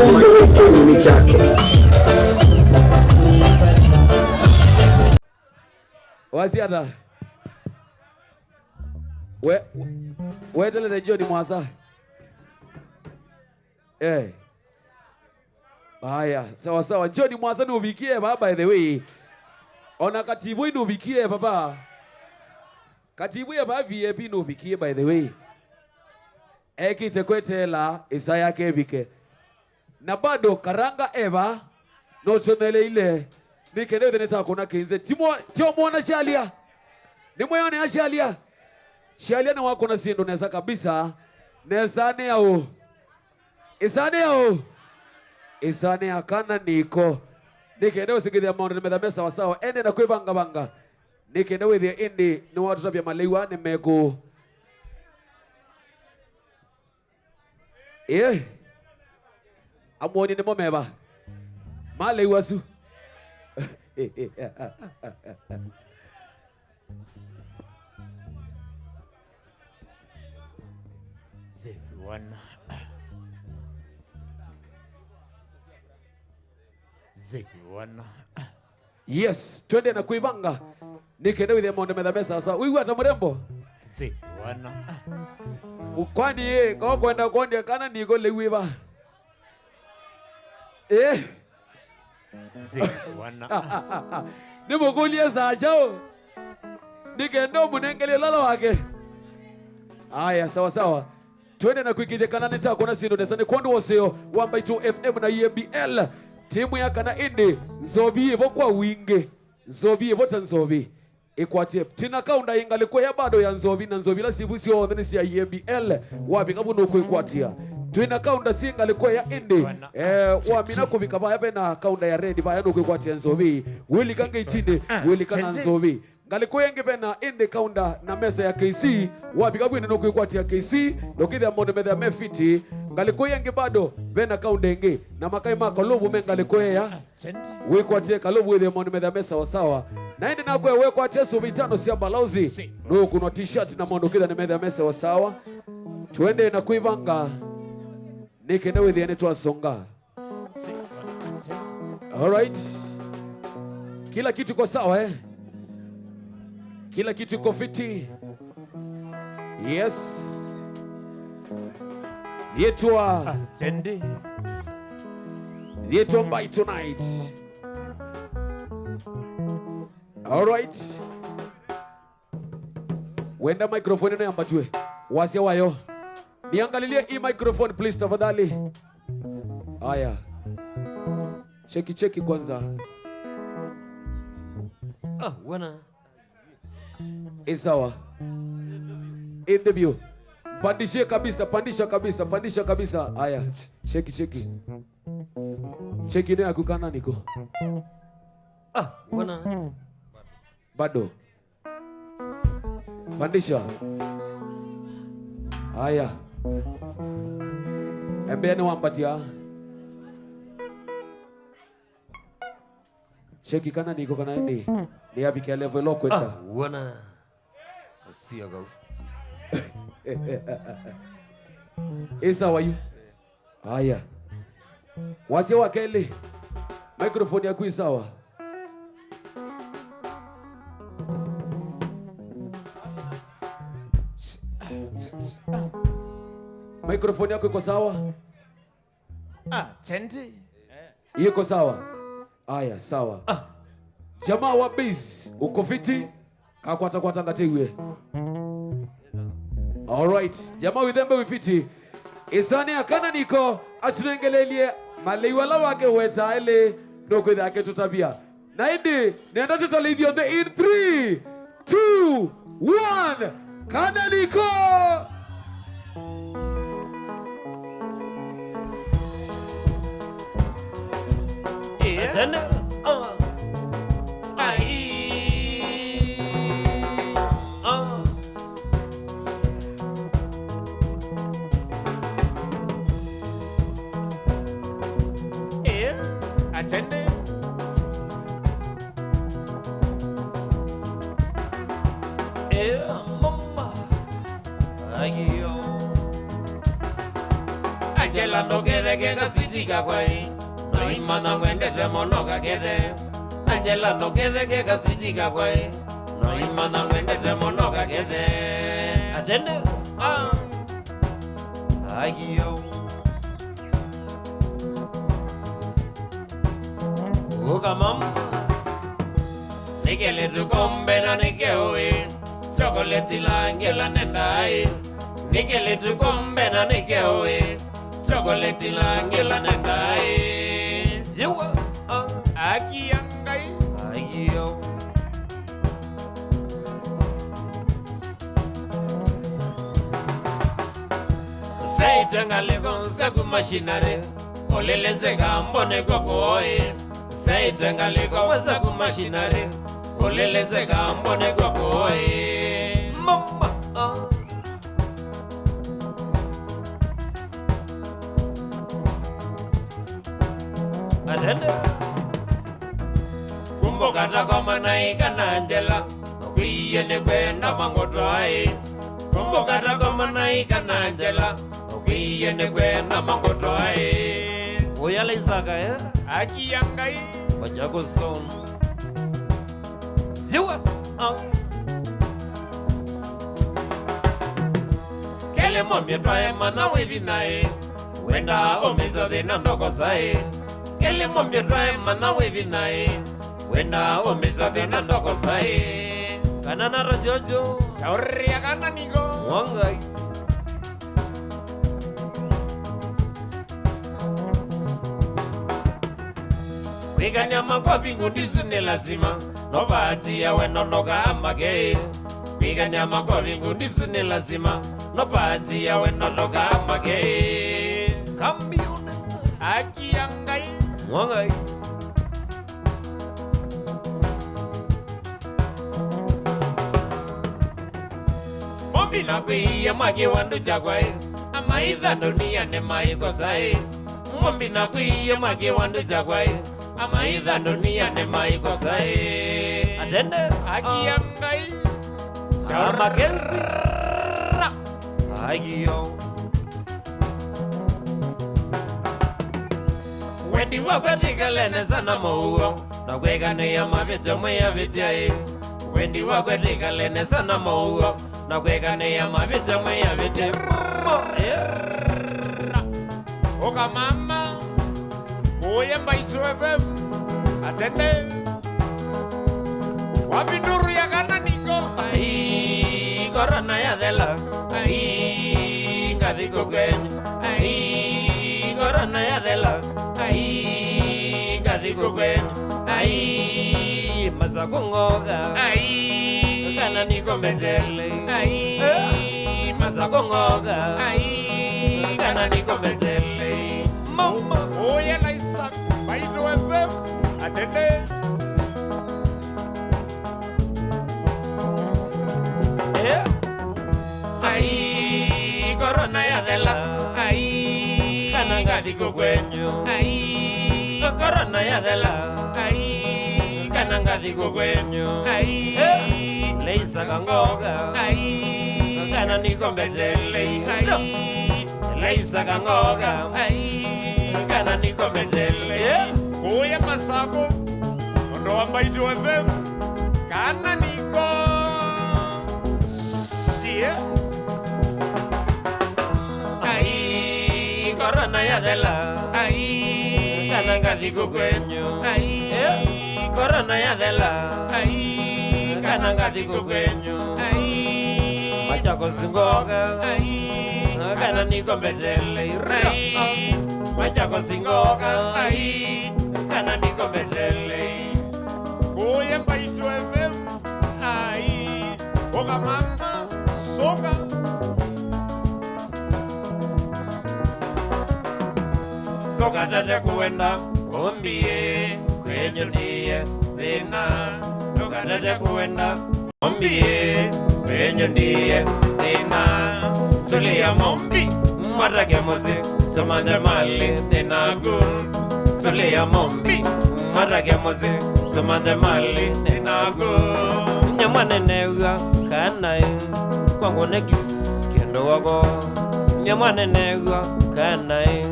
Mungu kinyume chake. Waziada. Tele na John Mwasa. Haya, sawa sawa. John Mwasa ni uvikie baba, by the way. Ona katibu ni uvikie baba. Katibu ya baba VIP ni uvikie by the way. Eki tekwete la Isaya kevike. Na bado karanga Eva no chonele ile nikende neta kuna kinze timo mwana shalia ni moyoni ya shalia na wako na sindo neza kabisa nezane yao isane akana niko nikende usigidi ya maondo nimedhamesa sawa sawa ende na kuivanga banga nikende wethi indi ni watu tabia maliwa ni meko amwoni ni momeba male wasu Zewana. Yes, twende na kuivanga nikende with amount medhamesa sasa wiwi hata mrembo Zewana. ukwani kwa kwenda konde kana niko lewiva Zewana. Nimukulie za chao nikendo munengele lala wake. Aya sawa sawa. Twende na kuikije kanani chako na sindo nesani kondo waseo wamba tu FM na EMBL timu ya kana indi nzobi evo kwa winge nzobi evo tanzobi ikwatie tina kaunda ingalikwe ya bado ya nzobi na nzobi la sibusi wa odhenisi ya EMBL wapi kabu nuku ikwatia twina kaunda singa likwe ya indi wamina kuvikava yape na kaunda ya redi vaya nuku ikwatia nzobi wili kanga itinde wili kanga nzobi ngalikwe yengi pena indi kaunda na mesa ya KC wapi kabu nuku ikwatia KC dokidhi ya mondo medha mefiti ngalikwe yengi bado vena kaunda yengi na makai maka lovu mengalikwe ya wikwatie kalovu withe mondo medha mesa wasawa na hindi na kwe wekwatie subitano siya balauzi nuku no t-shirt na mondo kidha ni medha mesa wasawa tuende na kuivanga nikende withe ane songa. Alright, kila kitu kwa sawa kila kitu iko fiti. Yes, yetwa by tonight. Alright, wenda microphone na yambatwe wasia wayo niangalilie hii microphone please tafadhali. Haya, cheki kwanza. Wana isawa interview pandisha kabisa. Haya, cheki ndio yakukana niko wana bado pandisha. Haya, embeni wampatia cheki kana niko kana ndi ni abike level lo kwenda wana asia go isa wayu. Haya, wasia wakele microphone yako isawa. Microphone yako iko sawa? Tendi iko sawa. Aya, sawa. Jamaa wa biz uko fiti kakwata ngatewe. Alright, jamaa withembe wifiti isani akana niko atunengelelie maliwala wake weta ile noko yake tutabia naidi nenda tutalidhi on the in 3 2 1 kana niko Angela no quede que casitica guay. No imana mwende te monoga quede. Angela no quede que casitica guay. No imana mwende te monoga quede. Atende. Ay yo. Oga mama. Nikele tu kombe na nikewe. Chocolate la Angela nendai. Nikele tu kombe na nikewe. Chocolate la Angela nendai. Yewa aki yangai ayo. Say tengale kon sagu machinare. Oleleze gambone gogoe. Say tengale kon sagu machinare. Oleleze gambone gogoe. Mama Atende. Kumboka na kama na ikana Angela. Kwiye ne kwenda mangotoai. Kumboka na kama na ikana Angela. Kwiye ne kwenda mangotoai. Oyale Isaka aki yangai Majago Stone. Ziwa Kele momye twae mana wevi nae. Wenda omeza de nandoko sae. Kele momye twae mana wevi nae. Wenda omeza de nandoko sae. Kanana rojojo Kauria kananigo Wangai Kwigania makofi ngudisu ni lazima. Nobati ya wenonoga amage. Kwigania makofi ngudisu ni lazima. Nobati ya wenonoga amage. Kambiune aki yangai Wangai Mombi na kuiya magi wandu jagwai. Amaidha dunia ne maiko sai. Mombi na kuiya magi wandu jagwai. Amaidha dunia ne maiko sai. Atende aki yangai Shama Kensi Ayo Wendi wakwetika lene sana mouo. Na kwegane ya mavita mweya vitiae. Wendi wakwetika lene sana mouo. Na kwegane ya mavita mweya vitiae. Oka mama Oye Mbaitu FM. Atende Wapinduru ya kana niko. Ai korona ya dela. Ai ngadiko kwenye. Ai korona ya dela. Ai ngadiko kwenye. Ai masakungoga. Ai kana niko mbezele. Ai masakungoga. Ai kana niko mbezele. Mama Oye na Isaac Mbaitu FM. Atende Ai korona ya dela. Ai kana ngadiko kwenye. Ai korona ya dela. Ai kana ngadiko kwenye. Ai Leisa kangoga. Ai kana niko mbezele. Ai Leisa kangoga. Ai kana niko mbezele. Oye Masako Ondo wa Mbaitu FM. Kana niko Sie Ai korona ya dela. Ai kana ngadiko kwenye. Ai korona ya dela. Ai kana ngadiko kwenye. Ai Machako singoga. Ai kana niko mbezele. Ai Machako singoga. Ai kana niko mbezele. Oye Mbaitu FM. Ai Oga mama Soga Toka tate kuenda Ombie Kwenye ndiye Dina Toka tate kuenda Ombie Kwenye ndiye Dina Tulia mombi Marake mozi Tumande mali Dina gur Tulia mombi Marake mozi Tumande mali Dina gur Nyamane newa Kanae Kwangu negis Kendo wago Nyamane newa kanai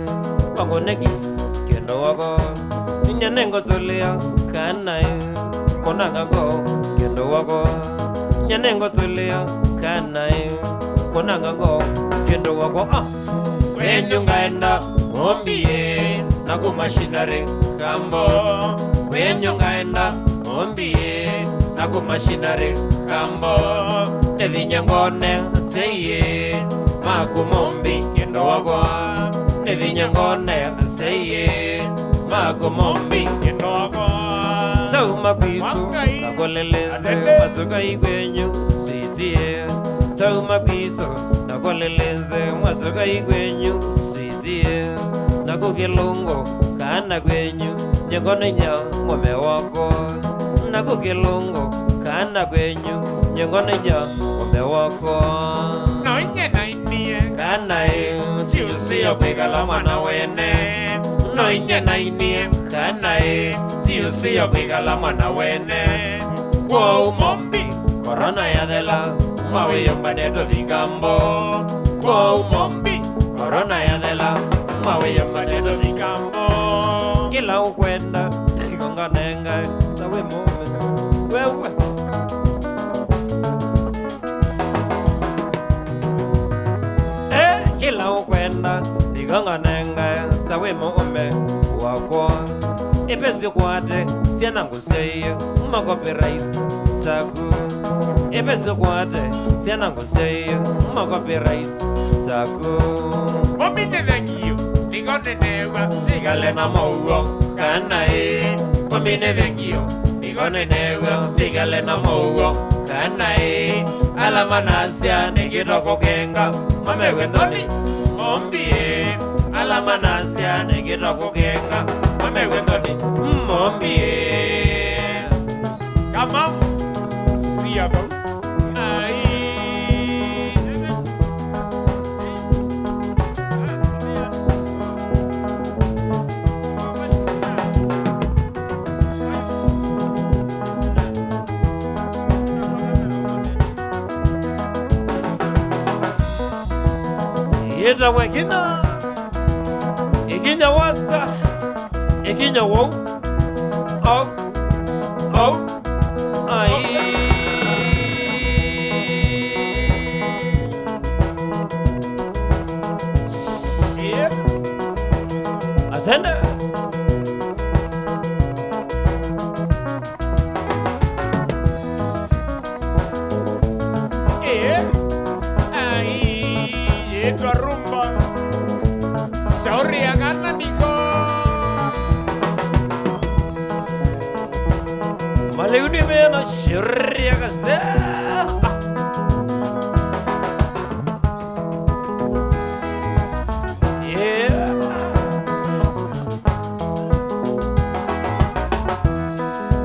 pangonegis kendo wako nyanengo tulia kanai konangango kendo wako nyanengo tulia kanai konangango kendo wako kwenyu ngaenda ombie na kumashinare kambo kwenyu ngaenda ombie na kumashinare kambo nevinyangone seye makumombi kendo wako nevinyangone seye makumombi kendo wako sauma kwitu nakoleleze matoka igwenyu sitie sauma kwitu nakoleleze matoka igwenyu sitie nakukilungo kana gwenyu nyengone nya ngome wako nakukilungo kana gwenyu nyengone nya ngome wako noinye nainie kana tiusia kwigala mwana wene noinye nainie kana tiusia kwigala mwana wene kwa umombi korona yadela mawe mbaneto vigambo kwa umombi korona yadela mawe mbaneto vigambo kila ukwenda ikonganenga tawe mume wewe kila ukwenda ikonganenga tawe mume wako ipezi kwate siana nguseye copyrights zaku ipezi kwate siana nguseye copyrights zaku Momine vengio nigone newa tigale na mowo kana Momine vengio nigone newa tigale na mowo kana alamanasia nigitoko kenga mamewe ndoni mombie alamanasia nigitoko kenga mamewe ndoni mombie kama siapa Ita wengine ikinya wata ikinya wo ai sip atenda tua rumba Sauri agana niko Maleuni mena shuri agaze Yeah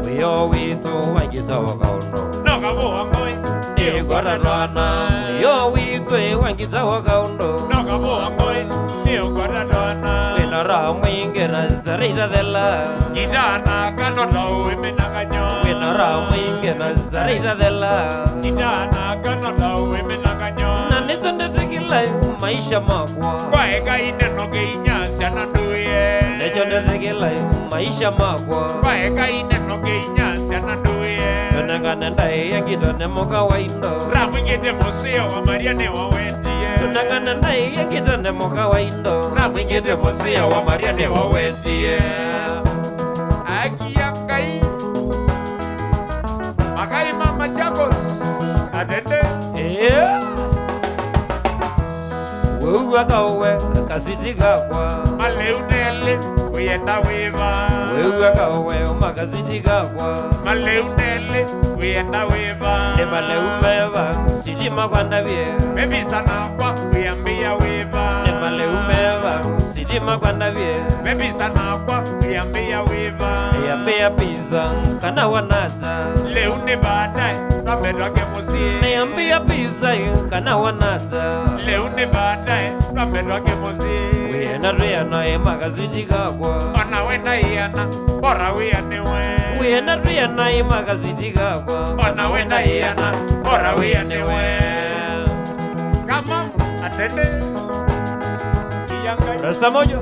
We all we to wangita wakaundo No kabo wangoi Igora dwana We all we to wangita wakaundo No kabo wangoi Igora dwana Winara mwingira zarita dela Gidana kanota uimina kanyo Winara mwingira zarita dela Gidana kanota uimina kanyo Na nitende tekila maisha makwa Kwa eka ineno keinya siana nduye Nechonde tekila maisha makwa Kwa eka ineno keinya siana nduye Tunangana ndai yakitone moka waindo Ramwingite museo wa mariane wa wetie Tunangana ndai yakitone moka waindo Ramwingite museo wa mariane wa wetie Aki yangai Makai mama chakos Adende Wewe kawe kasitiga kwa Maleunele uyenda wiva Wewe kawe makasitiga kwa Maleunele uyenda wiva Ne maleumeva sijima kwa ndavye Baby sana kwa uyambia wiva Ne maleumeva sijima kwa ndavye Baby sana kwa uyambia wiva Yambia pizza kana wanata Leune baadaye Ramedwake muzie Niambia pizza kana wanata Leune baadaye Ramedwake muzie Wena riana emagazitiga kwa Ona wena iana Bora wianewe Wena riana emagazitiga kwa Ona wena iana Bora wianewe Kama atende Iyanga Rasta moja.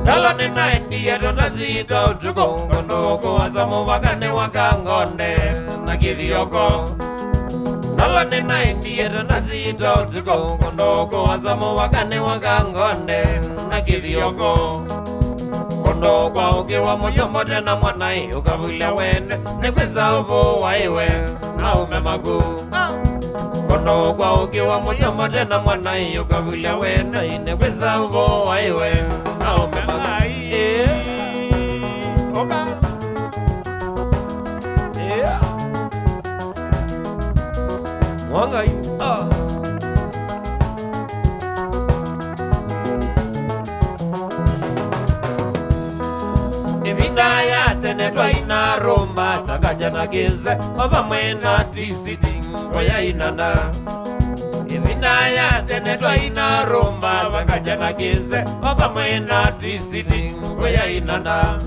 Dalane na India dona zito tuko Kondoko wasamu wakane wakangonde na kithioko. Dalane na India dona zito tuko Kondoko wasamu wakane wakangonde na kithioko. Kondoko ukiwa mujomode na mwanai ukavula wende Nikweza uvo waiwe na umemagu. Kondoko ukiwa mujomode na mwanai ukavula wende Nikweza uvo waiwe na umemagu. Wangai Ibinda ya tenetwa ina romba Takajana gize Oba mwena twisiti Oya inana Ibinda ya tenetwa ina romba Takajana gize Oba mwena twisiti Oya inana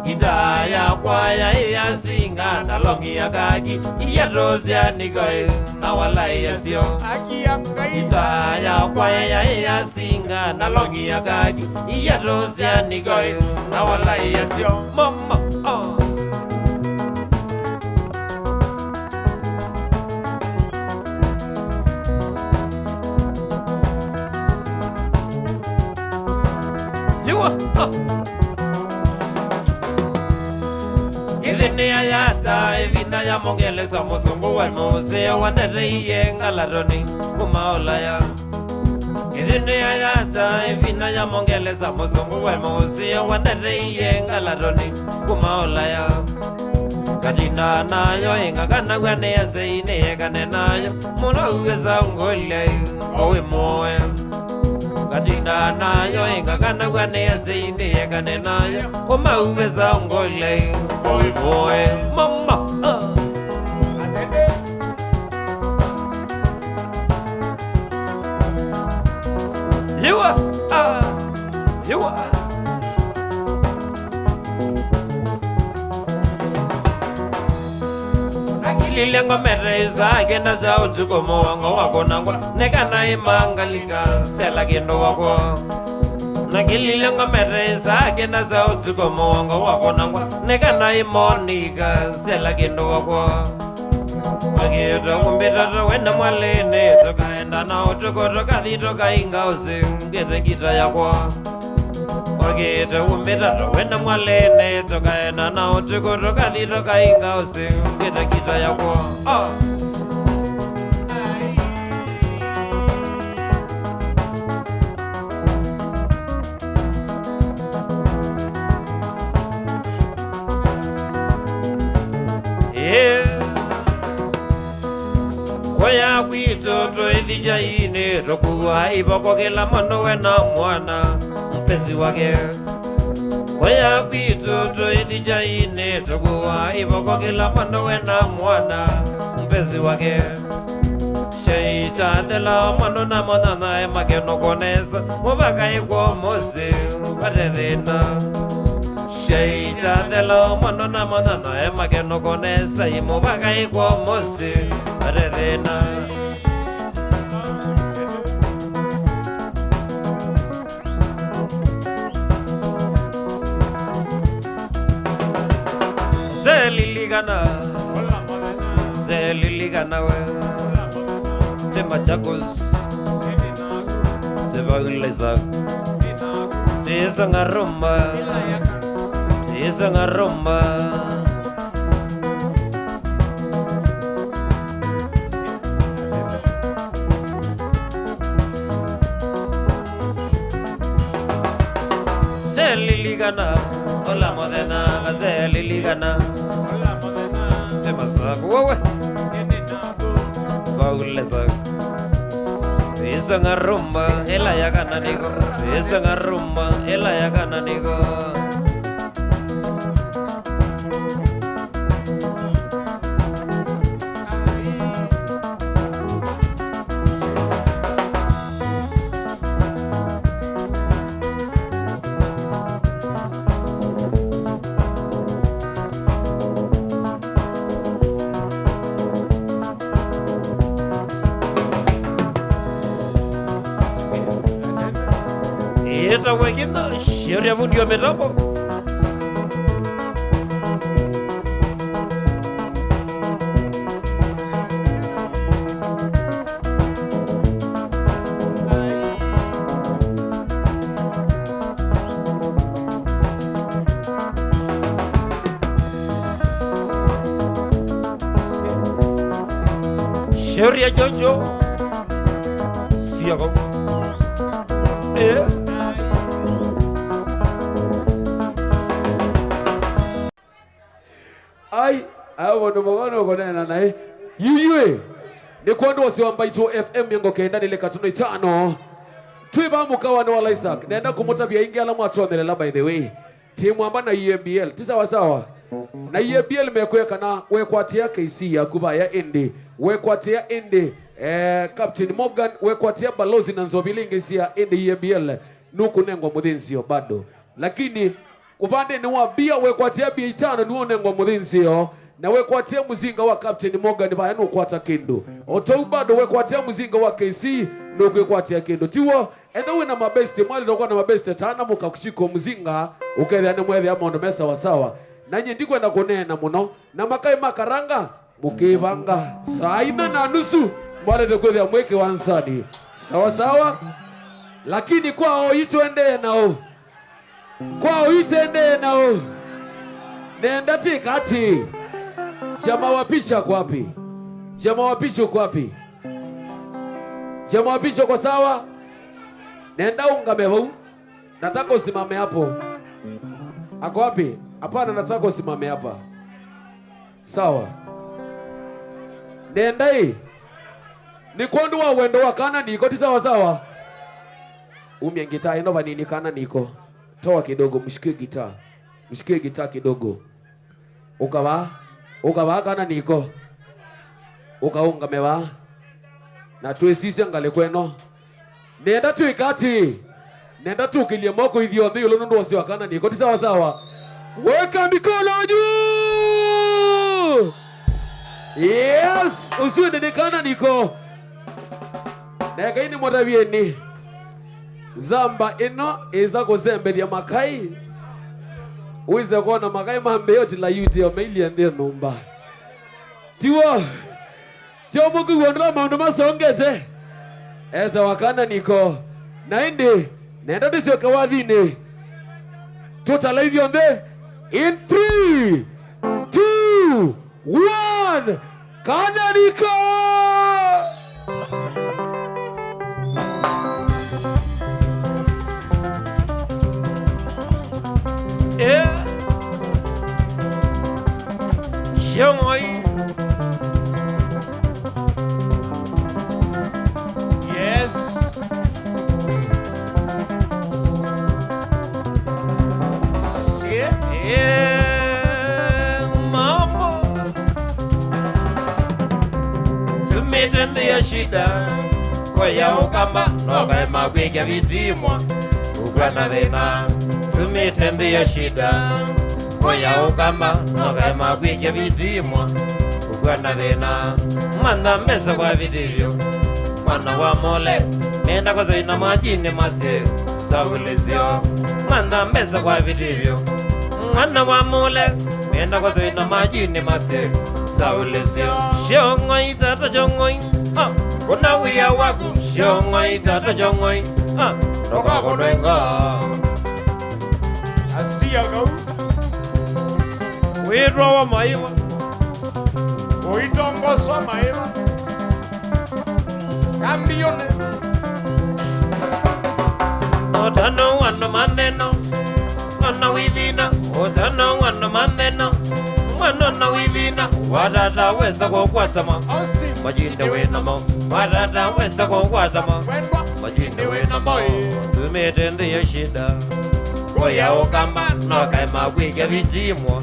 Itaya kwaya iya singa na longi ya kaki iya rozia nigoe na wala iya sio. Itaya kwaya iya singa na longi ya kaki iya rozia nigoe na wala iya sio. Mama Idhini ayata evina ya mongeleza musungu wa mose waneriye ngalaroni kumaolaya. Idhini ayata evina ya mongeleza musungu wa mose waneriye ngalaroni kumaolaya. Kadina nayo ingakana gwane ya seine yekane nayo mula uweza ungole owe moe. Kadina nayo ingakana gwane ya seine yekane nayo uma uweza ungole owe moe. Mama You are Akilile ngomereza agenda za utuko mwango wako nangwa Nekana imangalika sela gendo wako Nakilile ngomereza agenda za utuko mwango wako nangwa Nekana imonika sela gendo wako Wakito kumbita wenda mwalene Tokaenda na utuko toka thitoka inga usi Ngete kita yako Wakito kumbita wenda mwalene Tokaenda na utuko toka thitoka inga usi Ngete kita yako Kwaya kwitoto idhija ine Tokuwa iboko kila mono wena mwana Mpesi wake Kwaya kwitoto idhija ine Tokuwa iboko kila mono wena mwana Mpesi wake Sheita dela mono na mona na emake no konesa Mubaka iko mose Padedena Sheita dela mono na mona na emake no konesa Mubaka iko mose Padedena Zeliligana we Tema chakos Teba uleza Tisa ngarumba Tisa ngarumba liligana ola modena gaze liligana Temasa wewe Baulesa Esa ngarumba ela yakana nigo Esa ngarumba ela yakana nigo Esa wekina sheria bundio metapo Sheria Jojo Siago Ai, awo ndo mabano konena nae. Yuywe. Ni kwando wasiwamba ito FM yango kenda nile katuno itano. Tuiba mukawa na wala Isaac. Naenda kumuta bia ingi ala mwachonele by the way. Timu amba na EMBL. Tisa wasawa. Na EMBL mekueka na wekwatia KC ya kuba ya Indi. Wekwatia Indi. Captain Morgan. Wekwatia balozi na nzobilingi isi ya Indi EMBL. Nuku nengwa mudinzio bado. Lakini upande ni wabia wekwatia bia itano nuone ngwa mudinzio. Na wekwatia muzinga wa Captain Morgan vaya nukwata kendo. Otou bado wekwatia muzinga wa KC nukwekwatia kendo. Tiwo enda na mabeste mwali nokwa na mabeste tana muka kuchiko muzinga ukele ane mwele ama ondo mesa wasawa. Na nye ndiko enda konena muno na makai makaranga mukivanga saa 4:30 mwale dekwele ya mweke wansani sawa sawa. Lakini kwao ituende nao kwao ituende nao nenda tikati chama wapicha kwa wapi? Chama wapicha kwa wapi? Chama wapicha kwa sawa? Nenda ungamevu. Nataka usimame hapo. Ako wapi? Hapana, nataka usimame hapa. Sawa. Nenda hii. Ni kondo wa wendo wa kana niko ti sawa sawa. Umye gitaa inova nini kana niko. Toa kidogo, mshikie gitaa. Mshikie gitaa kidogo. Ukawa kana niko. Ukaunga mewa. Na tuesisi angale kweno. Nenda tuikati. Nenda tukilie moko idhiodhi ulonondo wasiwa kana niko. Ti sawa sawa. Weka mikono juu. Yes. Usiwe nendekana niko. Neka ini mwatavieni. Zamba ino eza kuzembe ya makai. Uize kuona makai mambe yote la yuti ya maili ya ndia numba. Tiwa. Tiwa mungu kuondela maundu masongete. Eza wakana niko. Na indi. Nenda disio kawadhine. Total hivyo yonde. In 3, 2, 1. Kana niko. Shongoi Yes Mama Tumitende ya shida Kwa ya ukamba Noga ema kweke vizimwa Ukwana dhena Tumitende ya shida Koya ukamba Noga ema kweke vizimwa Ukwana dhena Mwana mesa kwa vidivyo Mwana wa mole Menda kwa zaina majini mase Saulezio Mwana mesa kwa vidivyo Mwana wa mole Menda kwa zaina majini mase Saulezio Shongoi tata shongoi Kuna wia waku Shongoi tata shongoi Noka konwenga Asia gau Wiro wa maiwa Uitongo so maiwa Cambione Otano wano maneno Ona withina utana wana maneno mwana na withina wadada weza kukwatama majinde wenamo wadada weza kukwatama majinde wenamo tumete ya shida oya okamba nokaima kwige vitimwa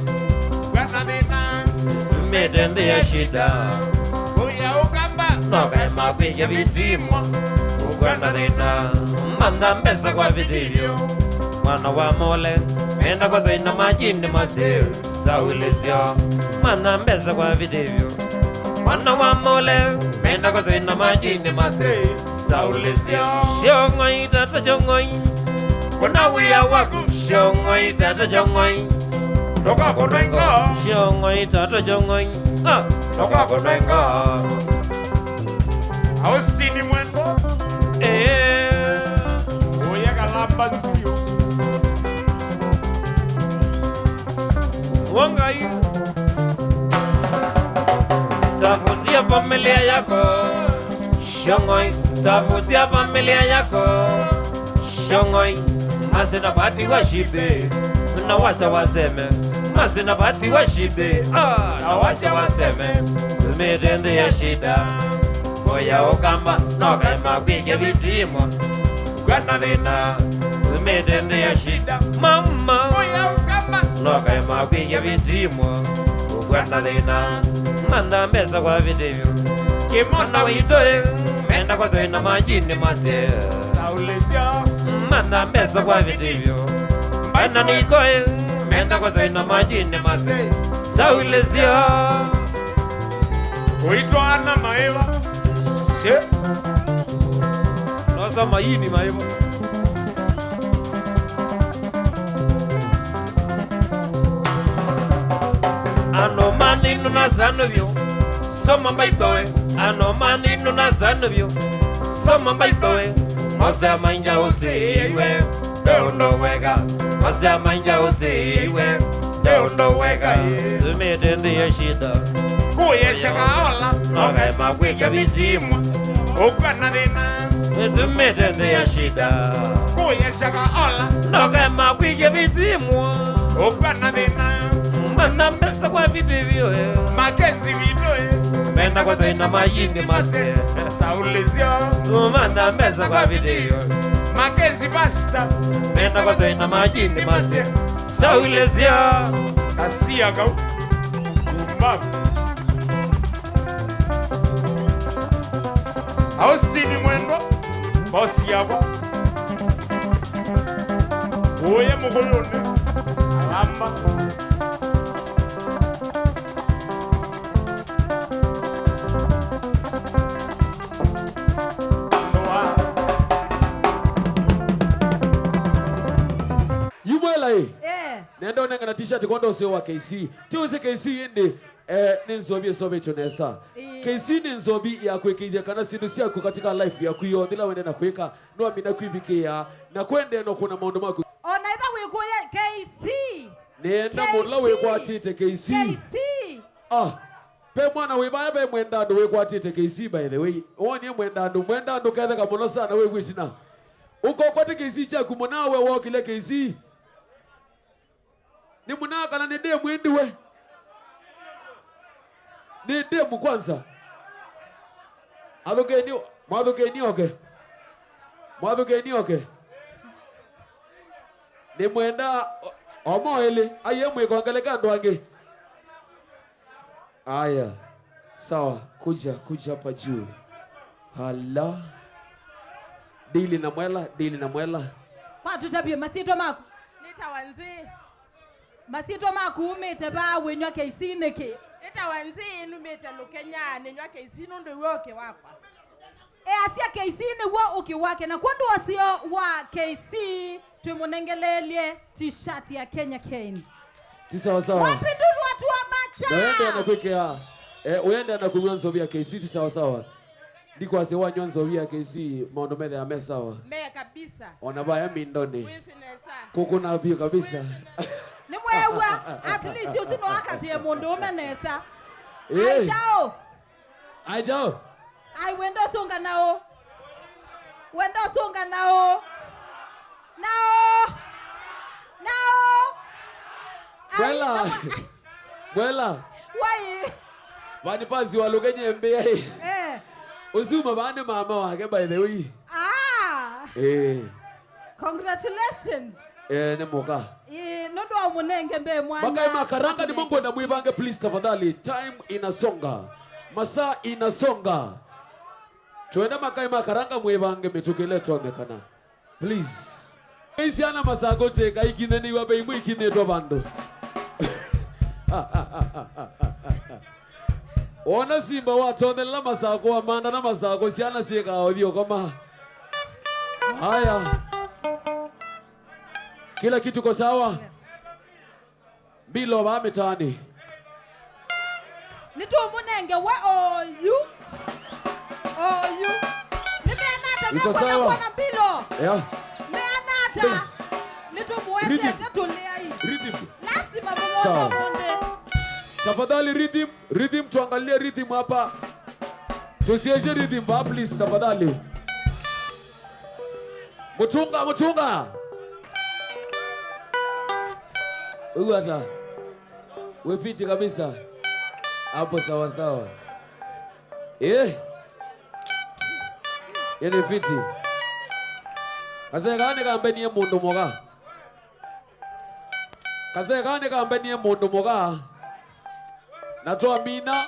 tumete ya shida oya okamba nokaima kwige vitimwa ukwana nena manda mbesa kwa vitivyo mwana wa mole menda kwa zaina majini masir saulesio manda mbesa kwa vitivyo mwana wa mole menda kwa zaina majini masir saulesio shongoi tata shongoi kuna wia waku shongoi tata shongoi toka konengo shongoi tata shongoi toka konengo Austin mwendo oye kalamba nsio wangai tafutia familia yako shongoi tafutia familia yako shongoi masina bati washibe na wacha waseme masina bati washibe na wacha waseme tumete ya shida oya okamba nokaima kwige vitimwa ukwana nena tumete ya shida mama oya okamba nokaima kwige vitimwa ukwana nena manda mbesa kwa vitivyo kimona witoe menda kwa zaina majini mase saulesio manda mbesa kwa vitivyo mbaina nikoe menda kwa zaina majini mase saulesio uitwana maeva nosa maini maeva ano manino na zanovyo soma baibawe ano manino na zanovyo soma baibawe mose manja usiwe deundo wega mose manja usiwe deundo wega tumete ya shida kuyeshaka ola nokaima kwige vitimwa ukwana nena tumete ya shida kuyeshaka ola nokaima kwige vitimwa ukwana nena manda mbesa kwa vitivyo makenzi video menda kwa zaina majini mase saulesio manda mbesa kwa vitivyo makenzi pasta menda kwa zaina majini mase saulesio kasia kau kumbaku Austin mwendo bosi yabo oye mugolone alamba yumwela nenda onenga na t-shirt kondo usio wa KC tiuze KC indi ni nzobi sobe chonesa KC ni nzobi ya kwekithia kana sindu ciaku katika life yaku yothila wende na kwika no amina kwivikia na kwende no kuna maundu maku ona itha wikuye KC nenda mula wikwatite KC pe mwana wibaya pe mwendando wikwatite KC by the way wonie mwendando ketheka muno sana we gwicina uko kwate KC chaku munawe wokile KC ni munaka na nende mwendiwe ni demu kwanza mwathukeni oke ni mwenda omoele aye mwikongele andu angi aya sawa kuja hapa juu hala dili na mwela kwa tutabie masito maku nitawanzi masito maku umete ba wenywa KC neke itawanzi numete lukenya nenywa KC ndo woke wakwa asia KC ni wo uki wake na kwandu wasio wa KC tumunengelelie t-shirt ya Kenya Kane tisa sawa wapi ndugu watu wa macha uende anakwekea uende anakunywa nzobi ya KC tisa sawa ndiko asewa nywa nzobi ya KC maondo methe ya mesawa me kabisa onabaya mindone wisinesa kukuna pio kabisa ni mwewa at least usino wakati ya mundu umenesa Ajao ai wendo songa nao nao Bwela. Why? Wanipazi wa lugenye mbea. Uzuma bane mama wake by the way. Congratulations. Ne moka. Nondo wa munenge mbe mwana. Makai makaranga ni Mungu na muivange please tafadhali. Time inasonga. Masaa inasonga. Tuende makai makaranga muivange metukile tuonekana. Please. Isi ana masago teka ikine ni wabe imu ikine to bando. Ona simba watone la masago amanda na masago siana sieka audio kama. Haya. Kila kitu kwa sawa. Bilo ba metani. Nitu munenge we all you. Nimeanata iko kwa na bilo. Yeah. Meanata. Nitu muweze tatulia hii. Rhythm. Lazima muweze munde. Tafadhali rhythm tuangalie rhythm hapa. Tusiache rhythm ba please tafadhali. Mutunga. Uwata. Wefiti kabisa. Hapo sawa sawa. Yene fiti. Kazegane kambeni mundu moga. Kazegane kambeni mundu moga. Na tuamina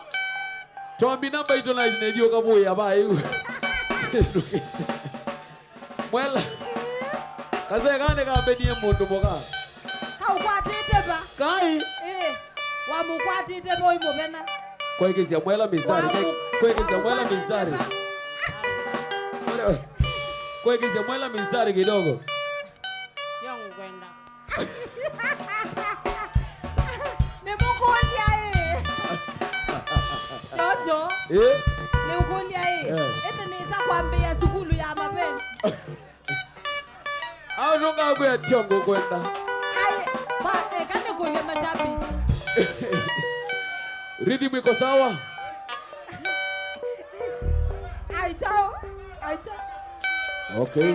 baito na inedio kabuya bae. Mwela. Kazegane kambeni mundu moga. Kaukwatite ba. Kai. Wamukwatite boy mobena. Kwa igizia mwela mistari. Kwa igizia mwela mistari. Kwa igizia mwela mistari kidogo. Yangu kwenda. Nimukulia Jojo. Nimukulia ete niza kuambia sukulu ya mapenzi. Au nunga kwa tiongo kwenda. Kani kulia mashabiki. Rhythm iko sawa? Aichao. Okay.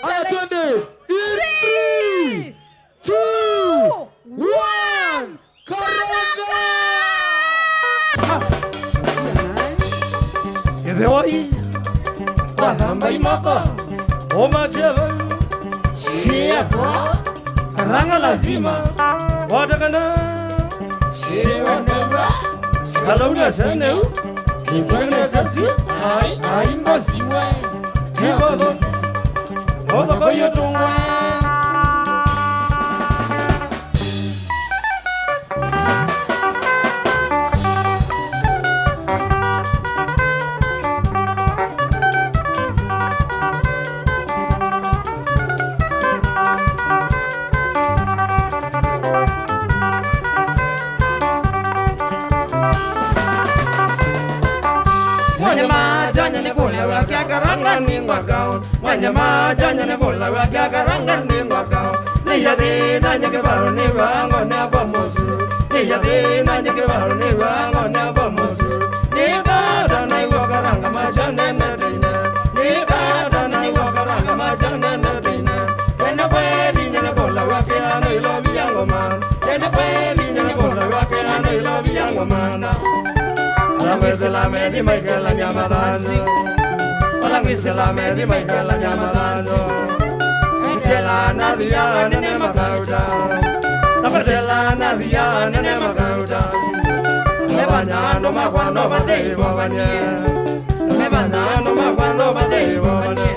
Aya twende. 3, 2, 1. Karanga! Yedewai. Wanamba imaka. Oma cheva. Shefa. Karanga lazima. Watakana. Shewa neba. Kalaunya saneu. Kingwene sasi. Ai mbosiwe. Tibozo. Oda koyo tungwa. Wanyama janya ne bola wa kya karanga ni ngwakao ni yade na nyeke baro ni wango na bomosu ni yade na nyeke baro ni wango na bomosu ni gada na iwo karanga ma jane na dina ni gada na iwo karanga ma jane na dina ene kweli nyene bola wa kya no ilo biyango man ene kweli nyene bola wa kya no ilo biyango man Alangwese la medi maikela nyamadhanzo Alangwese la medi maikela nyamadhanzo Mtela na dhiya nene makauta Napatela na dhiya nene makauta Nebanyano makwano badeibo banye Nebanyano makwano badeibo banye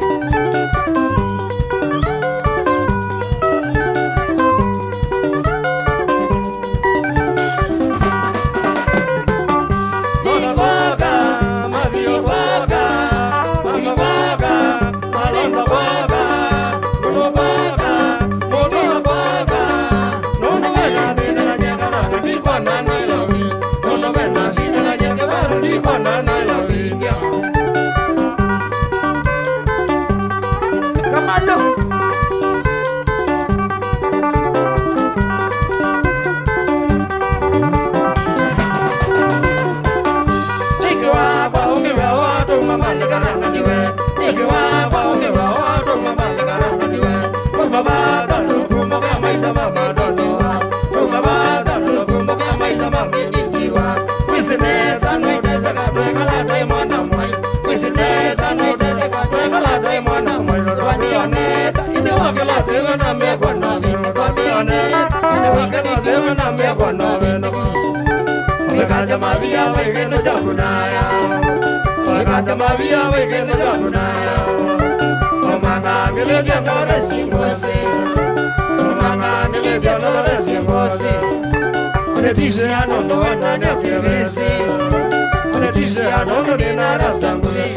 Wakaza mavia wekendo jakunaya. Wakaza mavia wekendo jakunaya. Omanga ngile jandore singose. Omanga ngile jandore singose. One tise anondo wana nyakevese. One tise anondo nina rastambule.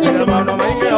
Esa mano maingia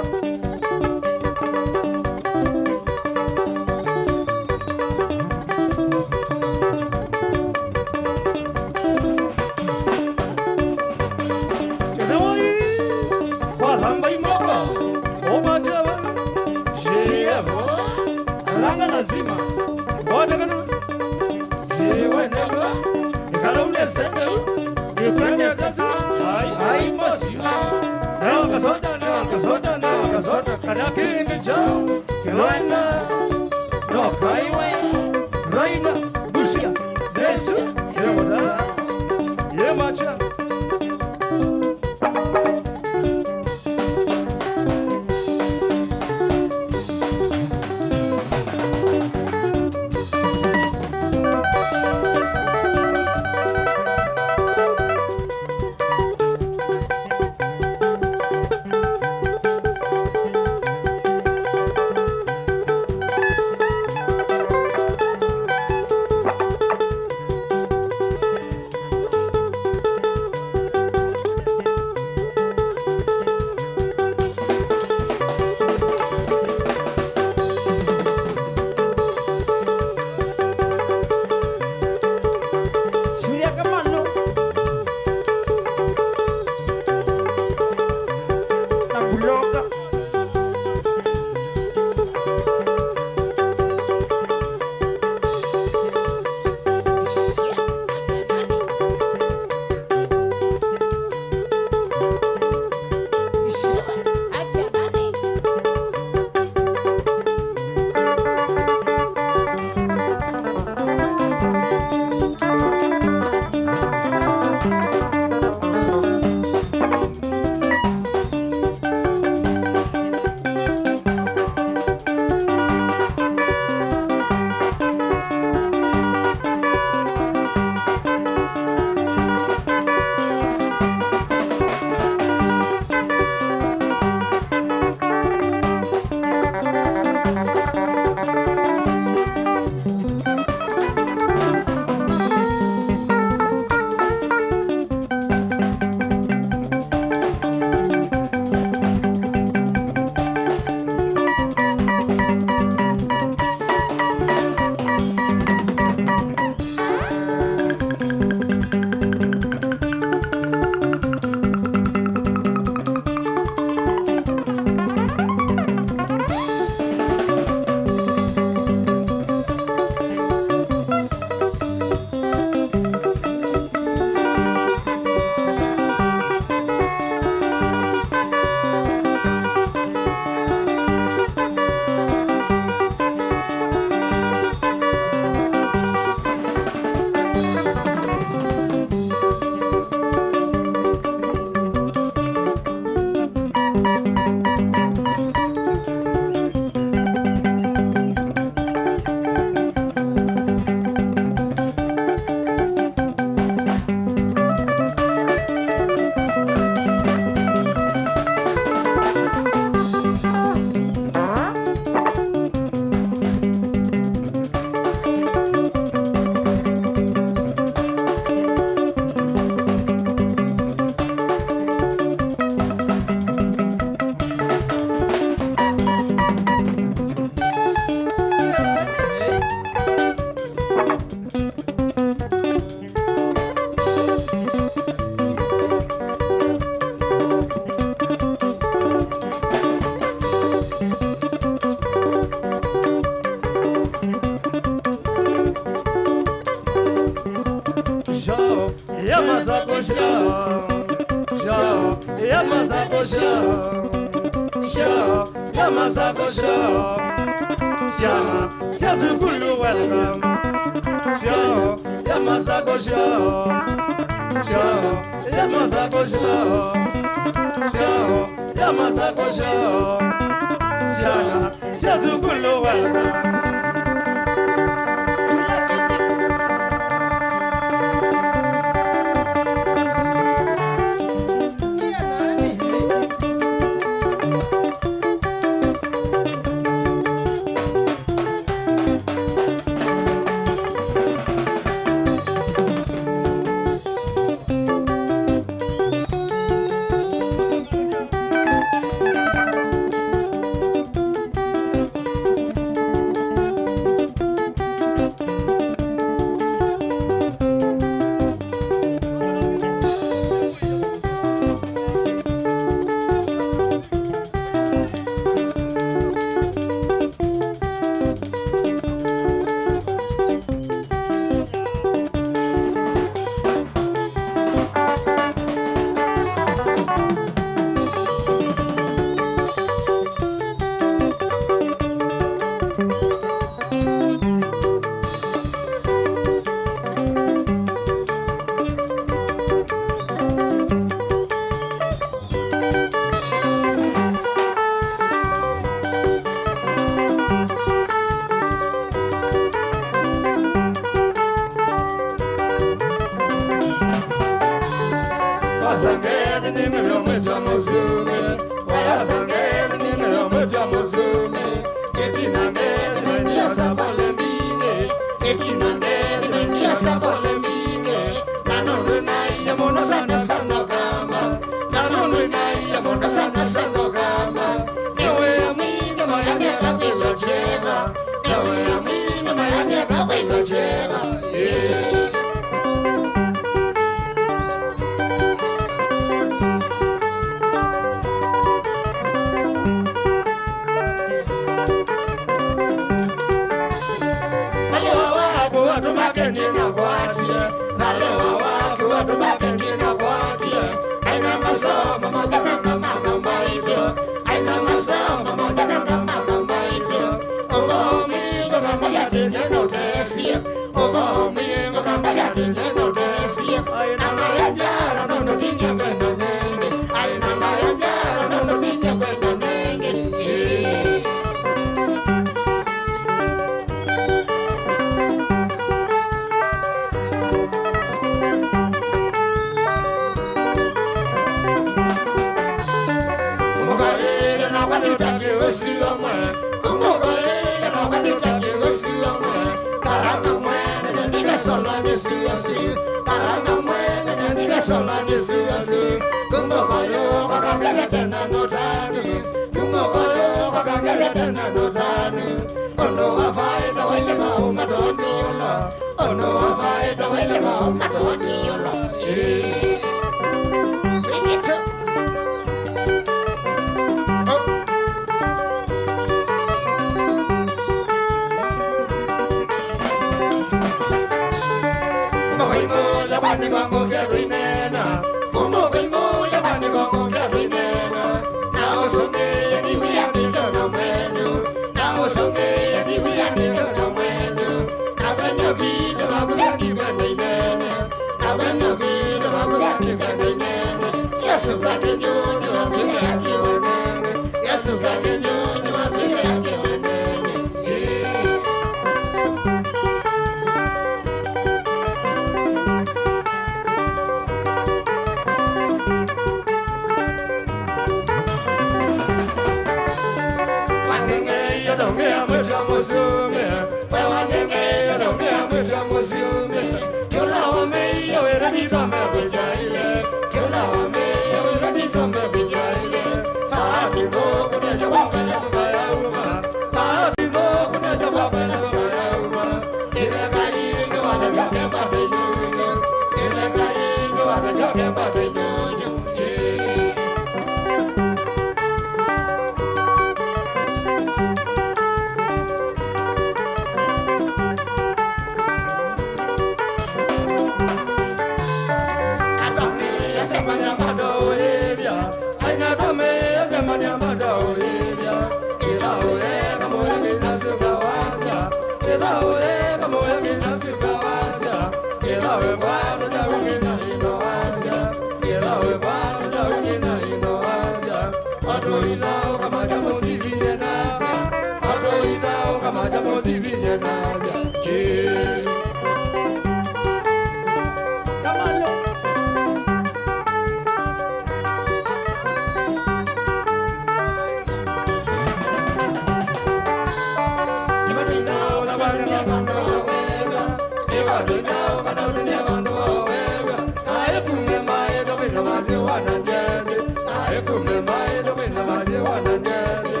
kana dunia bandu wewe aye kumbe mai do bina masi wana jezi aye kumbe mai do bina masi wana jezi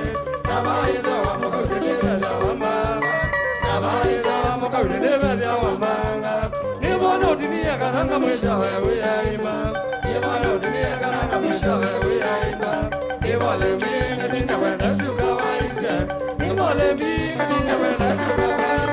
abai do amoka udele la wamanga abai do amoka udele la wamanga ni bono dunia kana mwisho wewe yaima ni bono dunia kana mwisho wewe yaima ni wale mingi dina wenda suka waise ni wale mingi dina wenda suka waise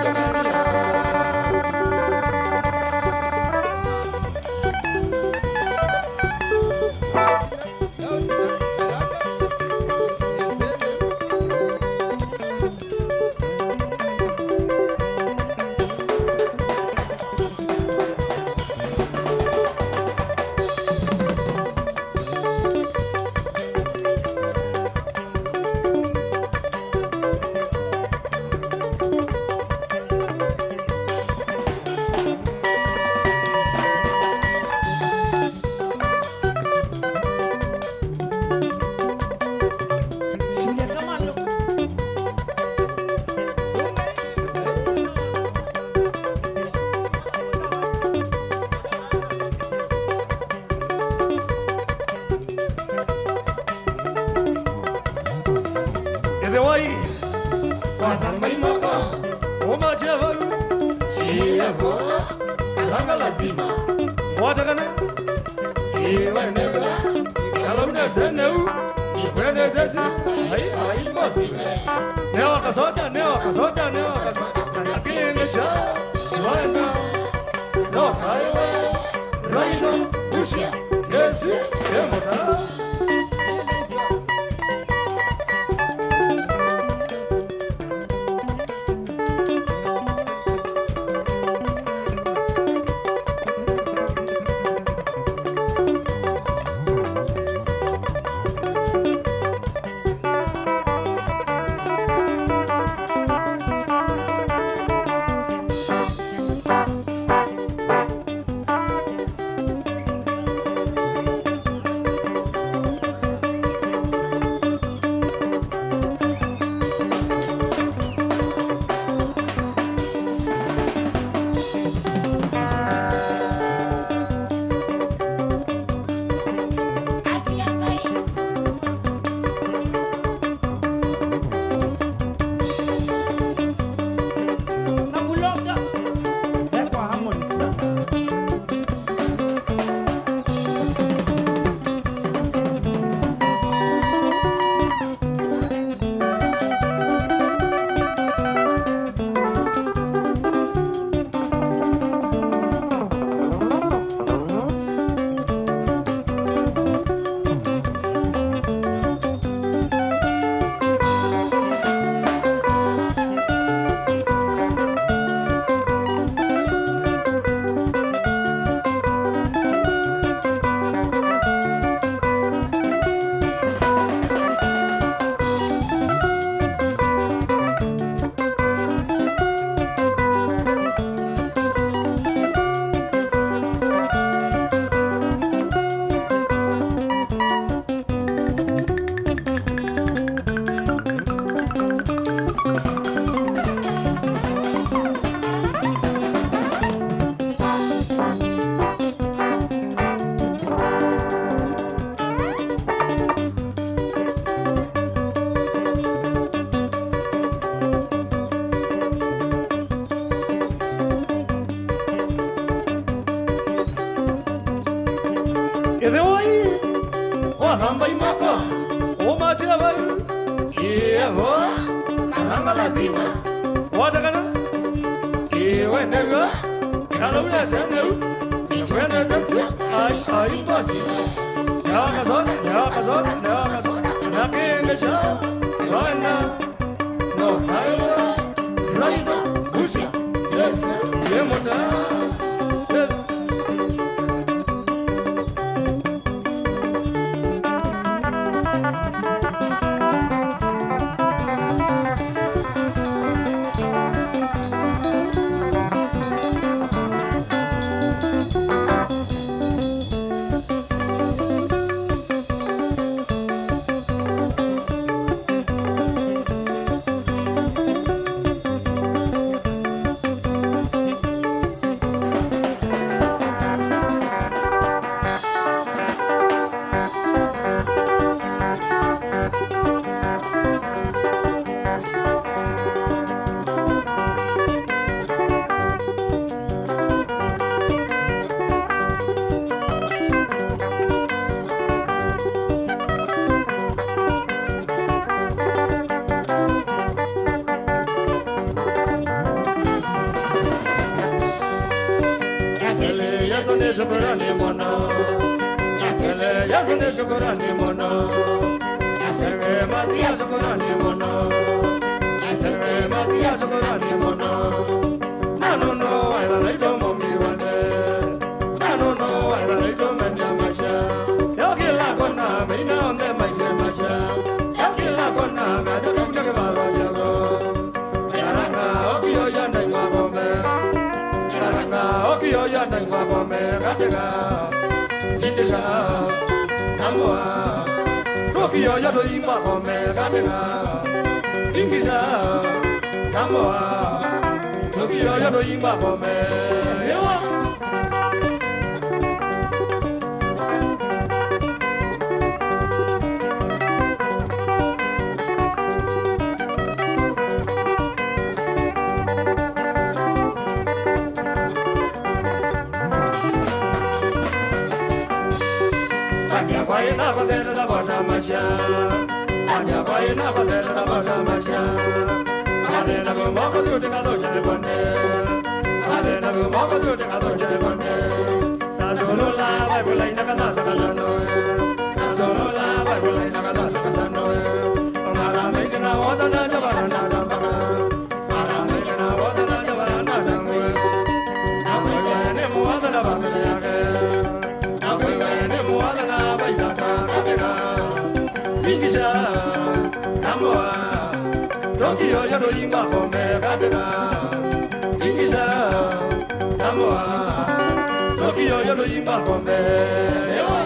ne shukurani mono. Akele Yesu ne shukurani mono. Asere matia shukurani mono. Asere matia shukurani mono. Nanono aila leido momi wane. Nanono aila leido menya masha. Yokila kona mina onde maite masha. Yokila kona mada kunya kebalo jago. Yaranga okiyo yanda ngwa bombe. Yaranga okiyo yanda ngwa bombe. Katega jindisha namboa. Okiyo yado ingwa bombe. Katega jindisha namboa. Okiyo yado ingwa bombe. Ewa. Na fazer da bocha macha, anya vai na fazer da bocha macha. Ade na go mo ko de ka do de bonde, ade na go mo ko de ka do de bonde. Na solo la vai bulai na ka da sa ka no, na solo la vai bulai na ka da sa ka no. Mara me na wa da na ja ba na da ba, mara me na wa da na ja ba na da we. Na me ne mo wa da na ba me ya ke, na me ne mo wa da na ba ya. Ingisha, Namoa, Tokyo Yado Yimba Bombe Katega. Ingisha, Namoa, Tokyo Yado Yimba Bombe.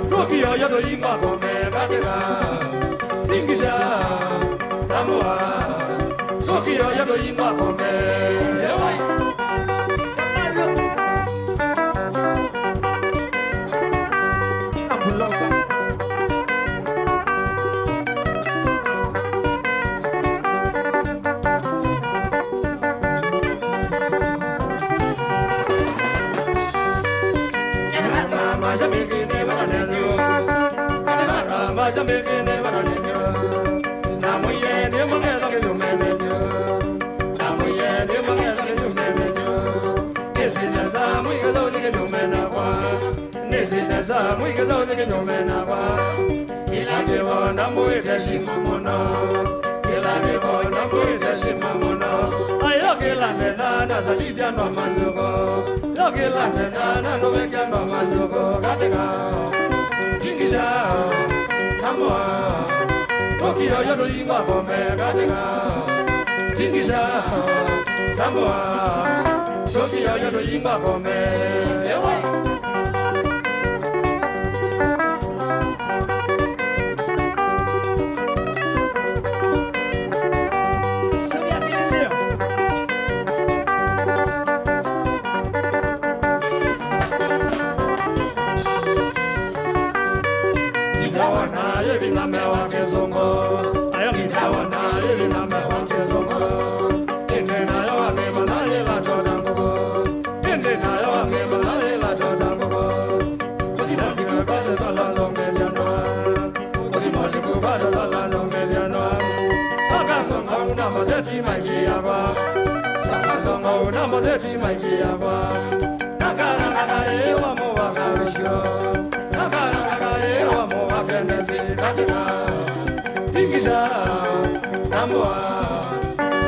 Tokyo Yado Yimba Bombe Katega. Ingisha, Namoa, Tokyo Yado Yimba Bombe. Tokyo Yado Yimba Bombe Katega. Ingisha, Namoa, Tokyo Yado Yimba Bombe.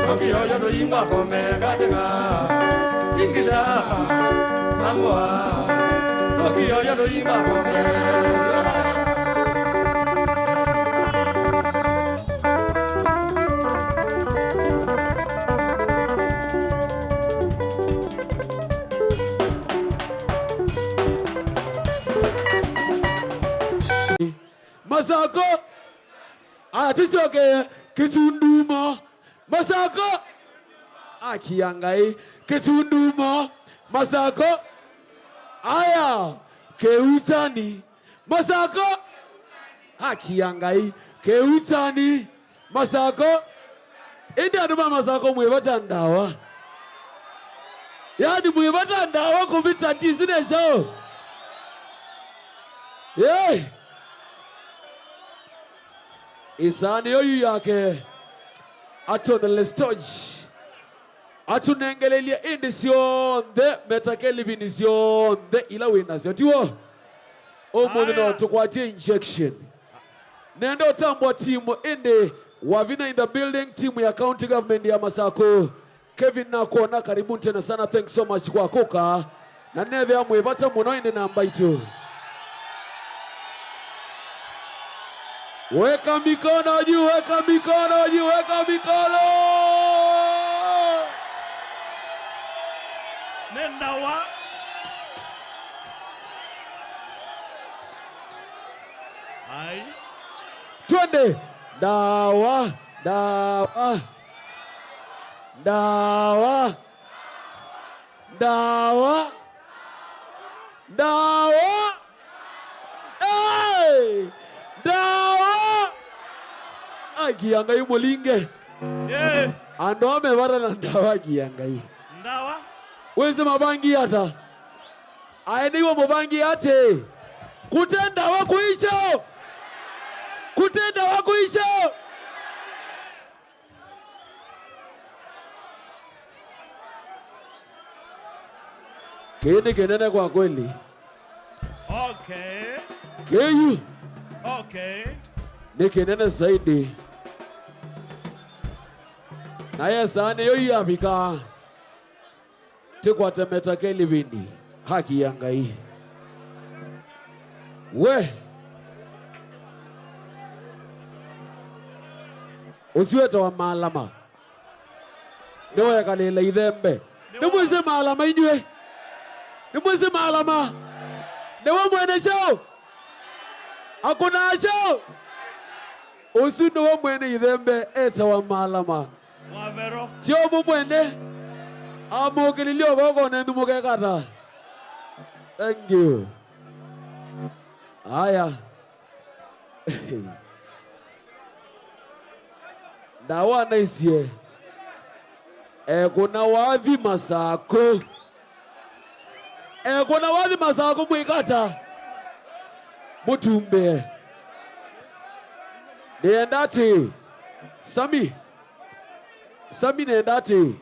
Tokyo Yado Yimba Bombe Katega. Ingisha, Namoa, Tokyo Yado Yimba Bombe. Masako. Tisoke Kitunduma. Masako. Kiangai Kitunduma. Masako. Aya Keutani. Masako. Kiangai Keutani. Masako. Indi numa Masako mwebata ndawa. Yani mwebata ndawa kupita tisine show. Yeah. Isani yoyu yake ato the lestage ato nengelelia indisiyonde metakeli vinisiyonde ila winners yotiwo omuntu no tukwatie injection nendo tambwa timu indi wavina in the building timu ya county government ya Masako Kevin nakuona karibu tena sana, thanks so much kwa kuka na neve amwevata muno indi namba itu. Weka mikono juu, weka mikono juu, weka mikono. Nenda wa. Hai. Twende. Dawa, dawa. Dawa. Dawa. Dawa. Hey! Dawa. Kiangai mulinge. Yeah. Ando amevara na dawa kiangai. Ndawa. Weze mabangi hata. Aendiwa mabangi hate. Kutenda wa kuisha. Kutenda wa kuisha. Kini kenene kwa kweli. Okay. Keyu. Okay. Ni kenene zaidi. Na yesani yoyi Afrika. Tikwa temeta keli vindi. Haki yangai. We. Usiweta wa malama. Ndewa ya kalila idhembe. Nimweze malama injwe. Nimweze malama. Ndewa mwene chao. Hakuna chao. Usundu wa mwene idhembe eta wa malama. Wavero. Tio mwene. Amogililio gogo nendu mugekata. Thank you. Aya. Dawa naisie. Kuna wadhi Masako. Kuna wadhi Masako mwikata. Mutumbe. Niendati. Sami. Sami niendati.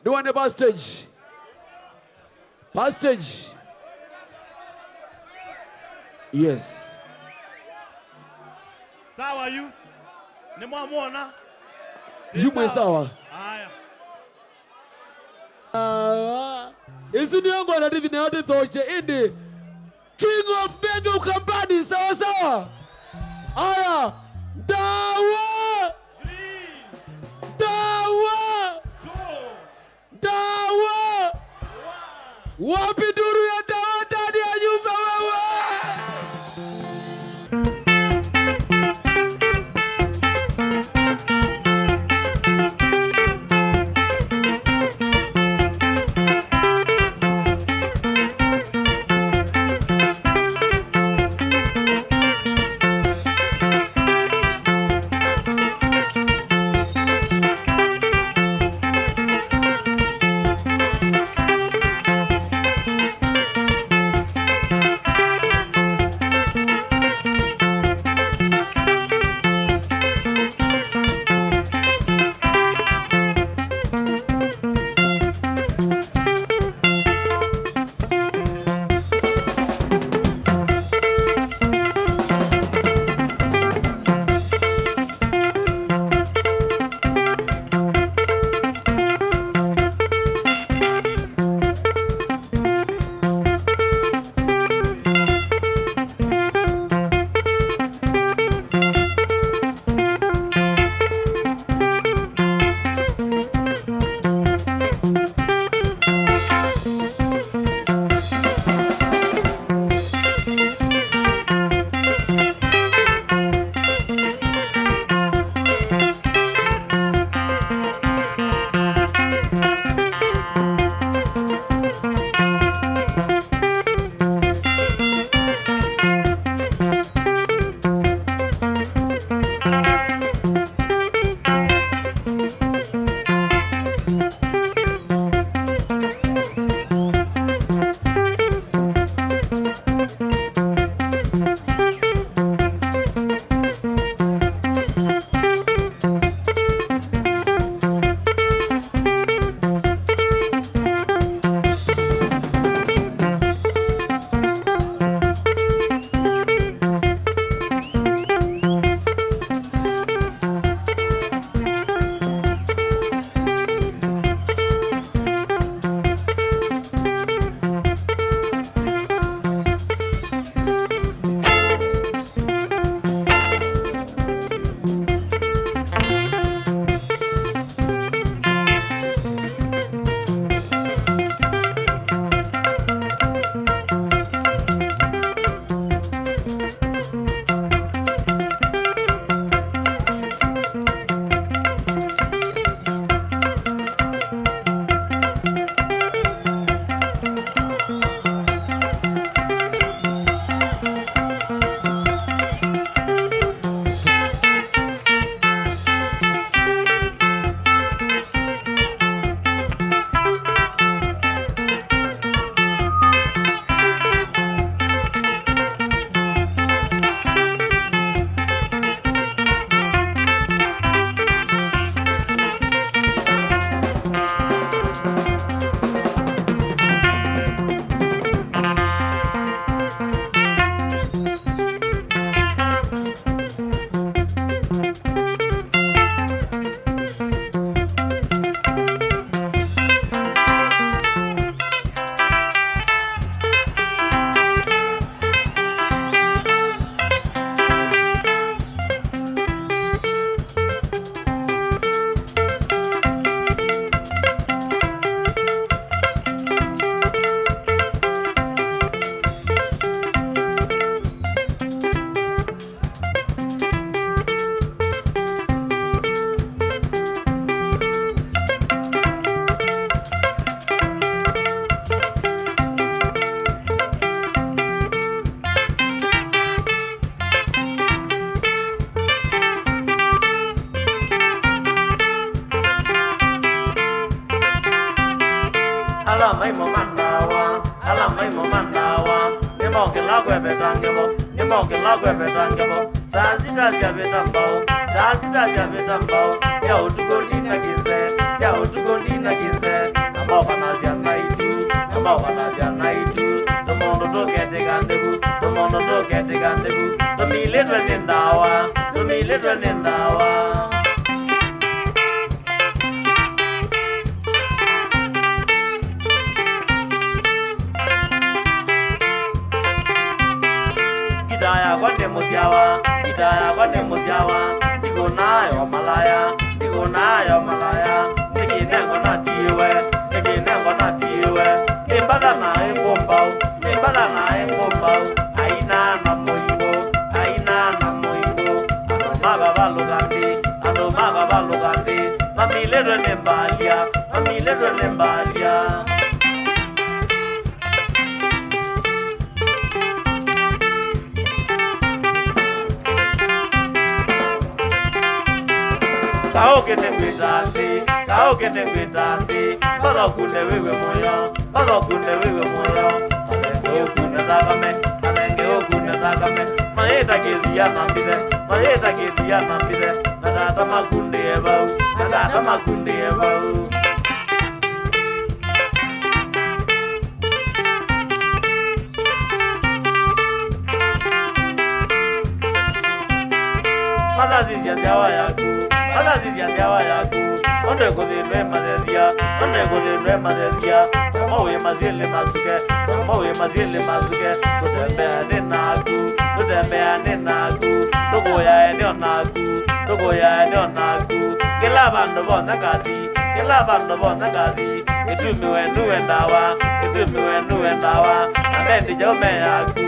Duwane pastage. Pastage. Yes. Sawa yu. Ni mwamuona. Yumwe sawa. Haya. Isini yangu anadivi ni hati toshe indi. King of Benga Ukambani sawa sawa. Aya. Dawa. Dawa. Dawa. Wapi duru ya dawa ndani ya nyumba wewe? mandawa ala mai mo mandawa ni mo ke la kwe betangebo ni mo ke la kwe betangebo sazita sia betambao sazita sia betambao sia utugondi na gize sia utugondi na gize ambao kana sia naitu ambao kana sia naitu tomondo to kete gandebu tomondo to kete gandebu tomile twenendawa tomile twenendawa Idaya kwande musiawa, idaya kwande musiawa, ikonayo malaya, nikinengo na tiwe, nimbada na engombao, aina na moingo, ando maga balugandi, mamile nembalia. Kao kene kwitandi, bado kunde wewe moyo, alenge okune takame, maeta kedia nambide, nadata makundi ebau. Malazi ya jawa yaku, onde kodinwe madedia, mowe mazile masuke, kutembea nenaku, togoya eneo naku, kila bando bona kati, itumiwe nuendawa, amendi jaume yaku.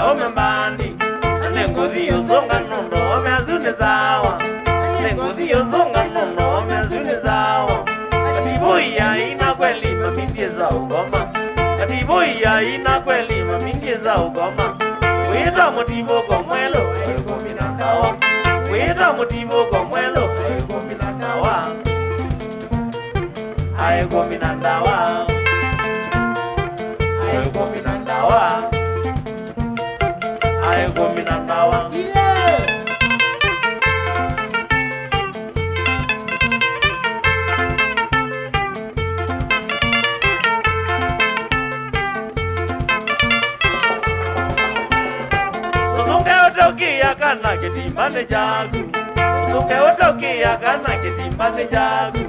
jaume mbandi nengothi yuzonga nondo omeazuni zawa nengothi yuzonga nondo omeazuni zawa katiboya ina kweli mamindie za ugoma katiboya ina kweli mamindie za ugoma wita motivo komwelo ego minandawa wita motivo komwelo ego minandawa ego minandawa ego minandawa ego minandawa Utokia kana kitimbane chagu Utoke utokia kana kitimbane chagu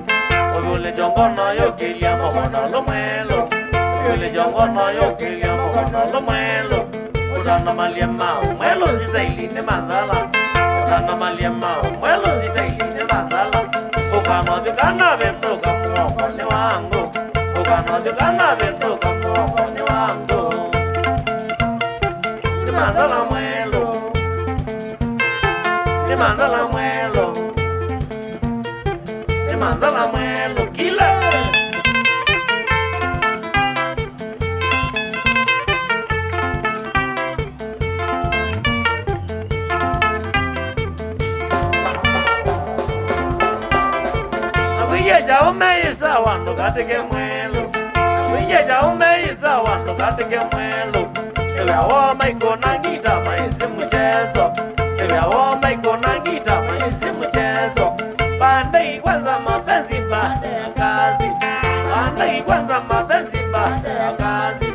Oyule jongono yokilia mokono lomelo Oyule jongono yokilia mokono lomelo Udana maliema umelo zitailine mazala Udana maliema umelo zitailine mazala Ukano dikana vendo kamuongo ni wangu Ukano dikana vendo kamuongo ni wangu Ni mazala mwelo Ni manzala mwelo kila Awiye jaume isa wando katike mwelo Awiye jaume isa wando katike mwelo Ewe awo maiko nangita maisi mchezo Ewe awo maiko nangita maisi mchezo Bandai kwanza mapenzi baada ya kazi Bandai kwanza mapenzi baada ya kazi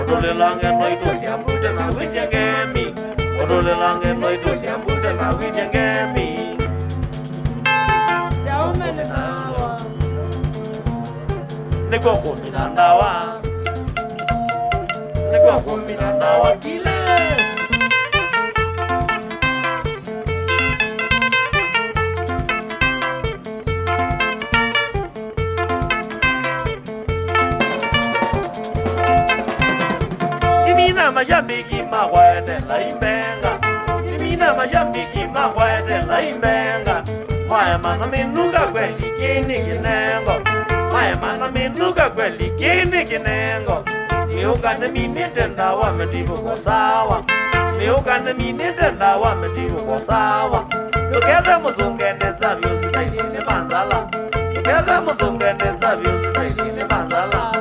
Odole lange noitulia mbute na wijengemi Odole lange noitulia mbute na wijengemi Jaume ni sawa Niko kuminandawa Niko kuminandawa kile Majambiki makwete la imbenga Nimina majambiki makwete la imbenga Maya mana minuka kweli kini kinengo Maya mana minuka kweli kini kinengo Niukane minite ndawa metivu kwa sawa Niukane minite ndawa metivu kwa sawa Yukeze muzungende zavyo sitaili ni manzala Yukeze muzungende zavyo sitaili ni manzala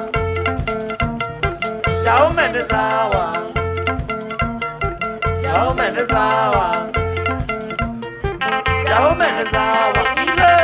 Jaume ni sawa Jaume ni sawa Jaume ni sawa kile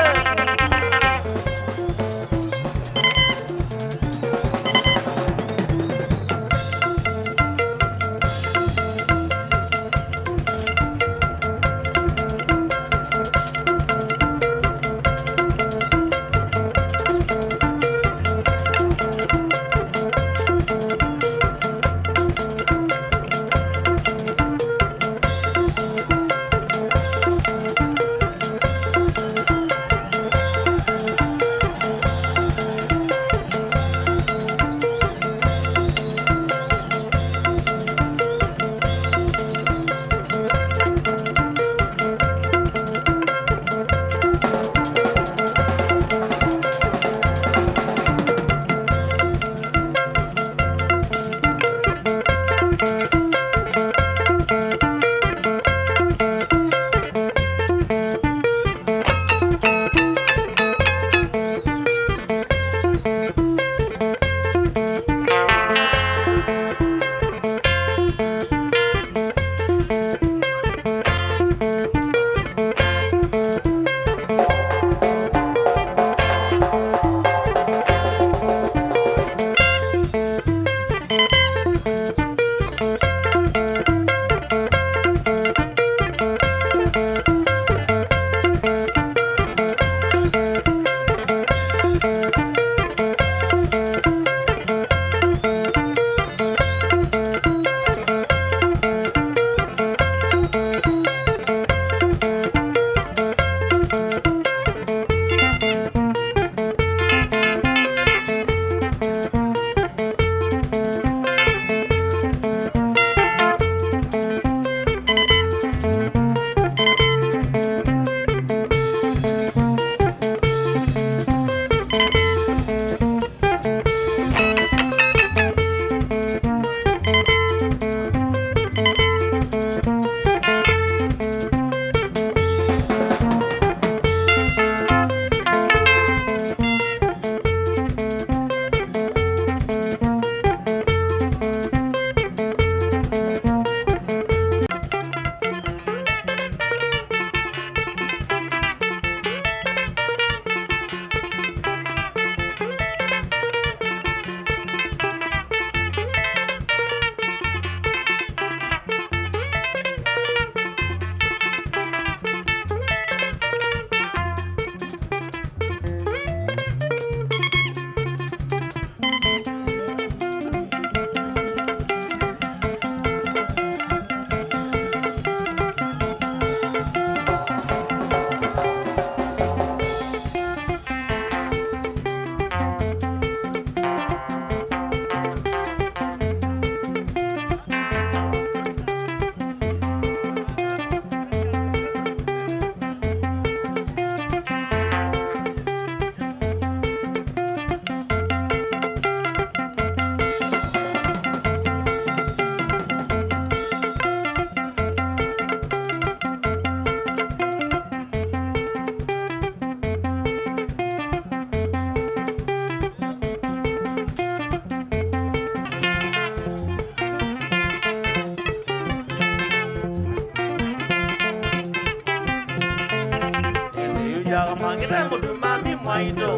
jaga mangita mudu mami mwaito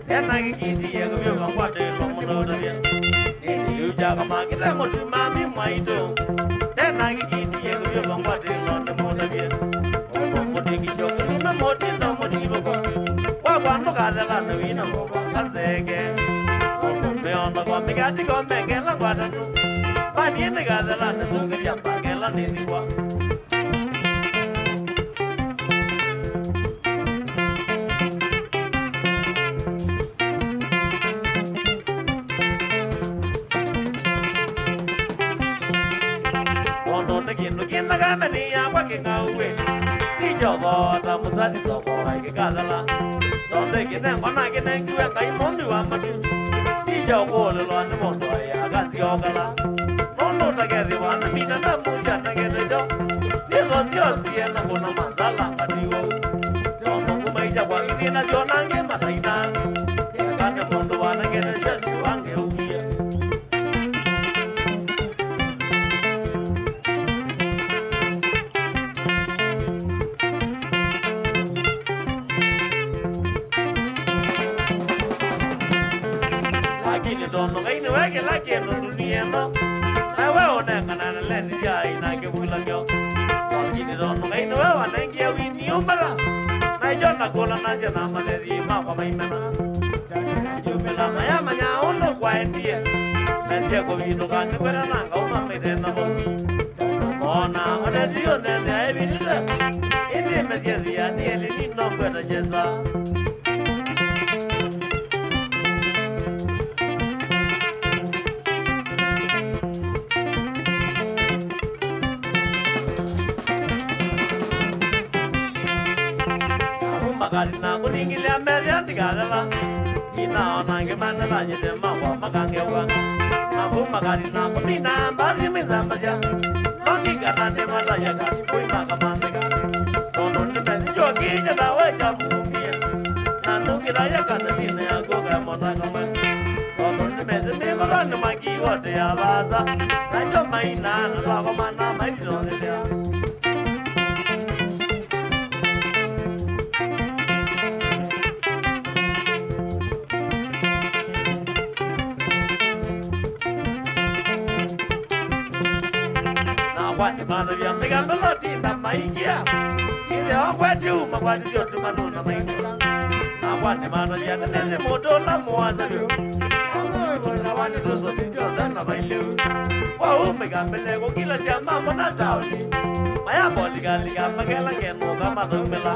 tena kikiti ya kubyo bangwate lomuno tabia nini jaga mangita mudu mami mwaito tena kikiti ya kubyo bangwate lomuno tabia omo mudi kishoka luna modi no mudi boko kwa kwano kadela no wina mo kasege omo meono kwa migati kwa mengela kwata tu pani ne kadela no zungi ya pangela nini kwa Nagamani ya working away. Nijo bota musati soko ai kadala. Donde kine mona kine kuwe kai momi wa matu. Nijo bolo lo ne mondo ya gansi ogala. Nono tagari wa na mina na muja na gede jo. Sio siena kuna manzala matiwo. Dono kumaisha kwa ini na jonange malaina. Ya kane mondo wa na gede sio wange ukie. Dono kaini wake lake no dunia no na wewe kana na lendi jai na ke bula kyo kini dono kaini wewe na ngia wini umbala na jona kola na jana maleri ma kwa maimena jumela maya manya uno kwa endie mensia ko vino kan kwera na ngau mete na mo ona ona dio ne ne ai vinita indi mensia dia ni elini no kwera jesa na kuningile amelia ndigala ina ona ngemana banyete mawa makangewa mabuma kalina kunina mbazi mizambaja nongi kanane malaya kasi poi makamandega kono ndezi joki jana wecha bumia na nongi raya kasini ya goga mona kama kono ndezi mimagane maki wote ya baza na joma ina na lako mana maiti nonelea Wani mana vya mega melodi na maingia ile watu makwani sio tu manuna maingia na wani mana vya neze moto la mwaza vyo na wani dozo ndio na baile wa mega mele ko kila sia mambo na tauni maya boli gali kama gela ngeno kama domela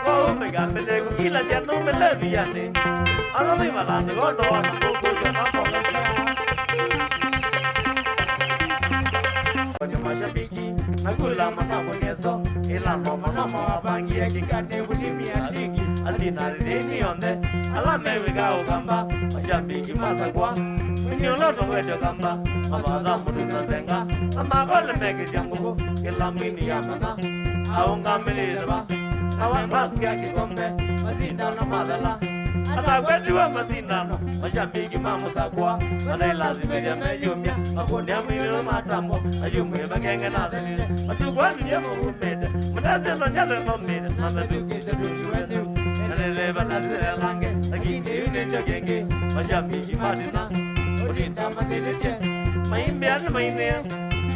wa mega mele ko kila sia no mele viane ala mai mala ndo ndo na ko ko mambo mashabiki nakula mana moneso ila mama na mabangi ya kikane bulimia ligi azina reni onde ala mewega ugamba mashabiki masakwa ni olodo wedo kamba amada mudu nazenga amagole mege jangugo ila mini ya mana aunga melirba awan bakia kikombe mazinda na madala ala kwediwa masindano mashabiki mamusakwa wale lazima ya mejumya makonia mwilo matambo ayumwe bagenge na dele atukwani ya muumede madaze no nyale no mede na meduki se duki wedu nalele banaze lange lakini une chagenge mashabiki madina odinda madeleje maimbe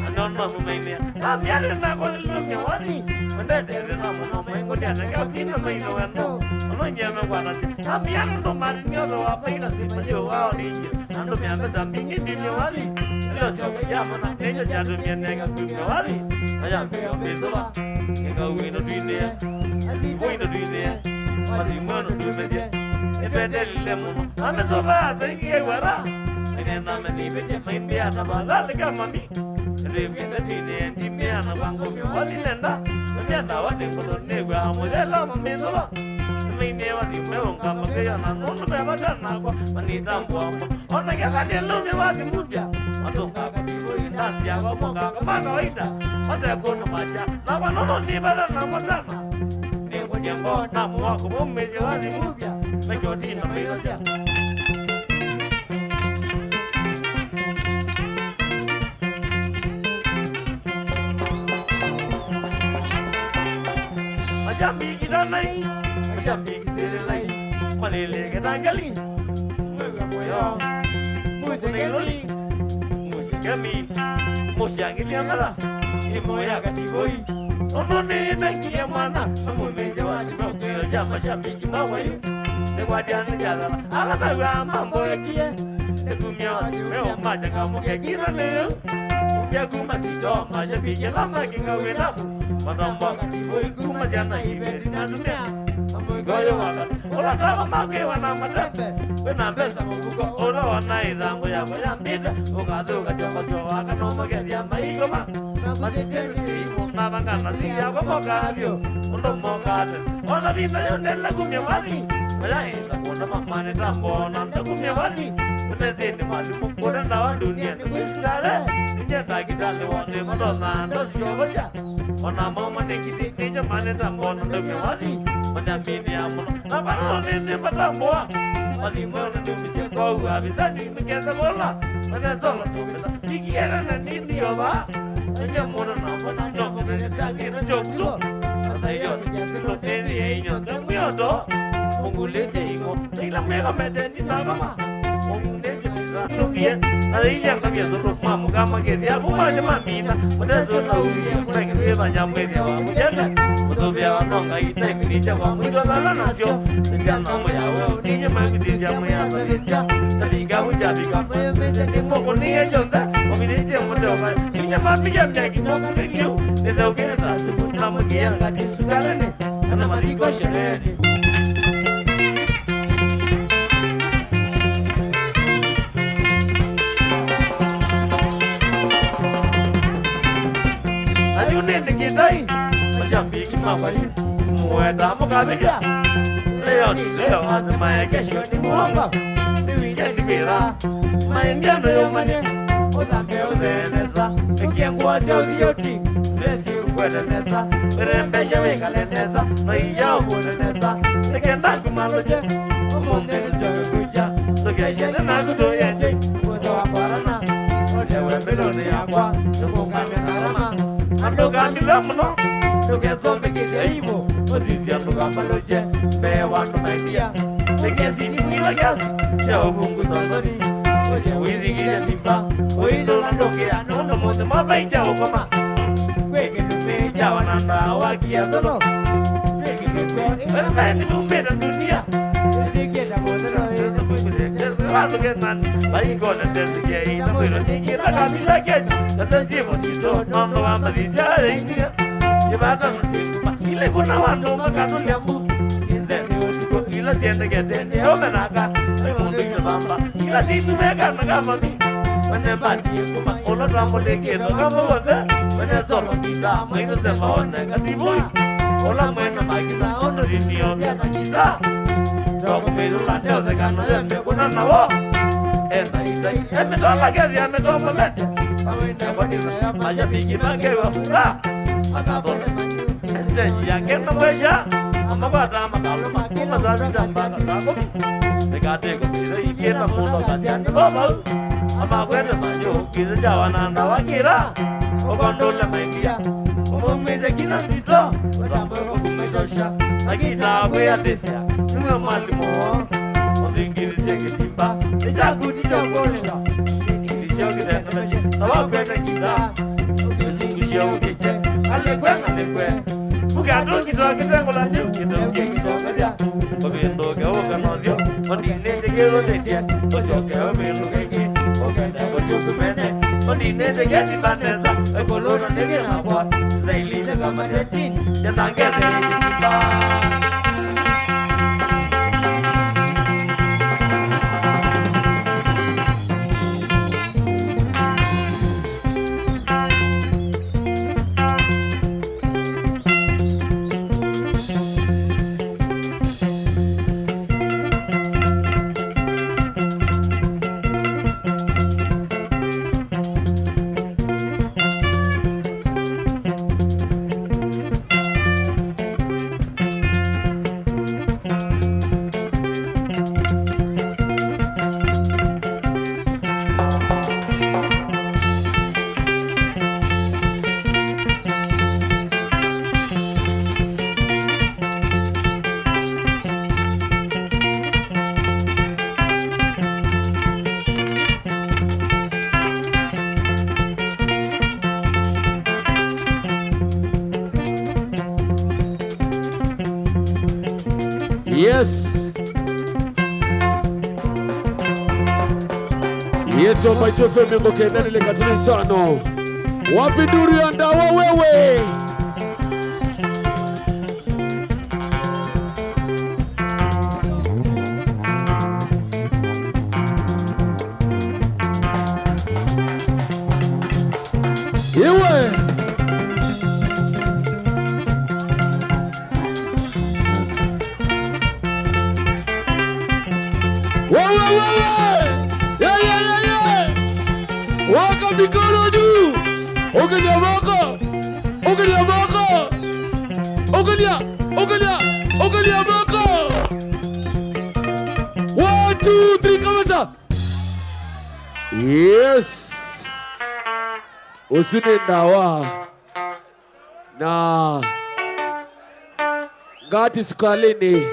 anon mamu maimbe amyale na kolumya wani mendete na muno mengo dia na kapina maino wendo nyeme kwana si amyana ndo mari nyodo apaina si majo wao ninje ando myamba zambingi ndinyo wali leo sio yama na nejo jadu nyenega kumyo wali ayambe omezoba nga wino dine wino dine mari mano dumeje ebedele mu amezoba zengi wara nena mani bete maimbia na bazale kama mi ndivyo dine ndimia na bango wali nenda nenda wali kolone kwa amolela mamezoba mimi wadi meonga makeya na nono beba dana kwa manita mbombo ona ya kale lumi wadi mupya matonga kadibo indasi ya wamonga kama kawaida hata kono maja na wanono ni bala na masana ni kwenyengo na mwako mumezi wadi mupya mekodi na meyosia Mashabiki danai, mashabiki serelai, malele ketangali, mwe moyo, musengeloli, musekemi, mushangi amara, imoya katiboi, onone nangia mana, amumeze wani mokero ja mashabiki mawayo, negwadiani jala, alamawa mambo ekie, nekumia weo majanga mukekira leo, umbia kumasito, mashabiki lama kinga wenamu, Madamba katiboi kumasiana iberi na dunia Goyo waka Ola kama mage wana matembe Wena mbesa mbuko Ola wana idhango ya kwa mbita Ukaduka chomba waka Nomo gezi ya maigoma Masitiri imu Nabangana siya kwa moka avyo Undo moka ate Ola vita yondela kumya wazi Maya isa kuna mamane tambo Nanda kumya wazi Tumezini malimu Kudenda wa dunia ni kuistare Ninyenda kitale wande Madosa ndo siyobocha Ona mama nekiti ninya mane tambona ndome wazi Mana mini amuno Na pano nini matamboa Wali mwana numise kwa uabizani Mkeza kola Mana solo numisa Nikiera na nini oba Anya mwana na mwana Nyongo nene sasi na choklo Asa iyo nikesilo tezi ya inyo Ndombi yoto Mungu leche imo Sila mwega meteni nakama Mungu leche misa Nukie Adija kambia solo mamu kama kezi ya kumaja mamina Mutezo na uye Kuna kiruwa nyambezi ya wamujende Mutobia wanonga ita imilicha kwa mwito zala nasyo Sisia namo ya weo Ninyo manguzisi ya mwaya salisia Tabiga ujabiga mwaya mese ni mungu niye chonza Wamiliche mutewa Ninyo mapija mjaki mungu kikiu Neza ukene tasibu na mkia ngati sukalene Kana maliko shereni Ayunende kitai Mashabiki mawali Mweta mukabija Leo ni leo Azima ya kesho ni muongo Ni weekend bila Maindiano yomane Udambe udenesa Ekiengu wasi uziyoti Resi ukwedenesa Mirembeshe wikalenesa Noija ukudenesa Nekenda kumaloche Umungeni chowe kucha Sokeshene na kudoyeche Kuto waparana Odewe mbeloni yakwa Nukungame narama Andoga milamuno Nuke sombe kite hivo Osisi andoga maloche Bewa numaitia Nekesi ni mwila kiasi Chao mungu sandoni Oje uizi kile timba Oindo na ndokea Nondo mote mabaicha okoma Kweke numeja wananda wakia solo Kweke numeja Wemeni numeda dunia Siketa motero Ina mwile Watu kenan Baikona tesike Ina mwilo nikila kabila kenya Tatasimu tito Nondo wambalisha India Yibata msikupa Ile kuna wando makano liambu Kinzeni utiko Ila siende ketende Omenaka Mundu bamba Ila situ meka nakama mi Mene bati kuma Olo rambo lekeno kama wote Mene solo kita Maino sema one kasibui Ola mwena makita Ono rinio Vyata kita Toko mirula Neo zekano Yeme kuna nawo Ena itai Eme tola kezi Eme tola lete Kawine kwanisa ya Mashabiki mangewa fura Makabole Esidenji ya kena mwesha Amakwata makaluma Kuma zazi Jambaka zako Nekate kumire Ikiena mundo Kasiani baba Amakwete manyo Kize jawananda wakira Okondole maindia Umumize kina sito Wadambweko kumetosha Nakita kwea tesia Nume malimu Ondingirishe kitimba Nichakuti chokolela Ningirishe okitendeleshe Tawakwete kita Ukizungushe ukiche Alekwe Bukatu kitengola nyo Kitoke kitokaja Obindoke okanodyo Ondineze kero tetie Osoke obindoke ki Okende kodyokumene Ondineze keti banesa Ekoloro nege nakwa Zailize kama tetini Jatangete ikitimba Yes. Yeto macho feme ngoke ndani le katini sano. Wapi duru ya ndawa wewe? Iwe. Waka mikono juu. Ogelia moko. Ogelia moko. Ogelia moko. 1, 2, 3 kamata. Yes. Usine ndawa. Na ngati sikalini.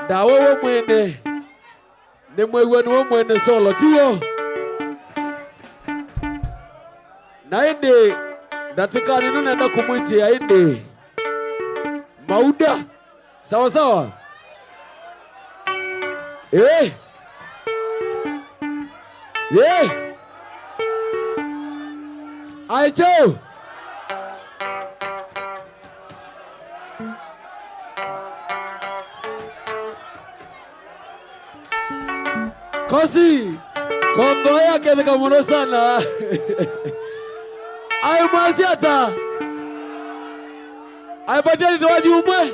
Ndawa wo mwene. Ni mwewenu wo mwene solo tiyo. Na indi nataka ninu naenda kumwitia indi Mauda. Sawa sawa. Aicho. Kosi. Kongo yake nikamono sana. Ayo masiata. Ayo pateli tuwaji umwe.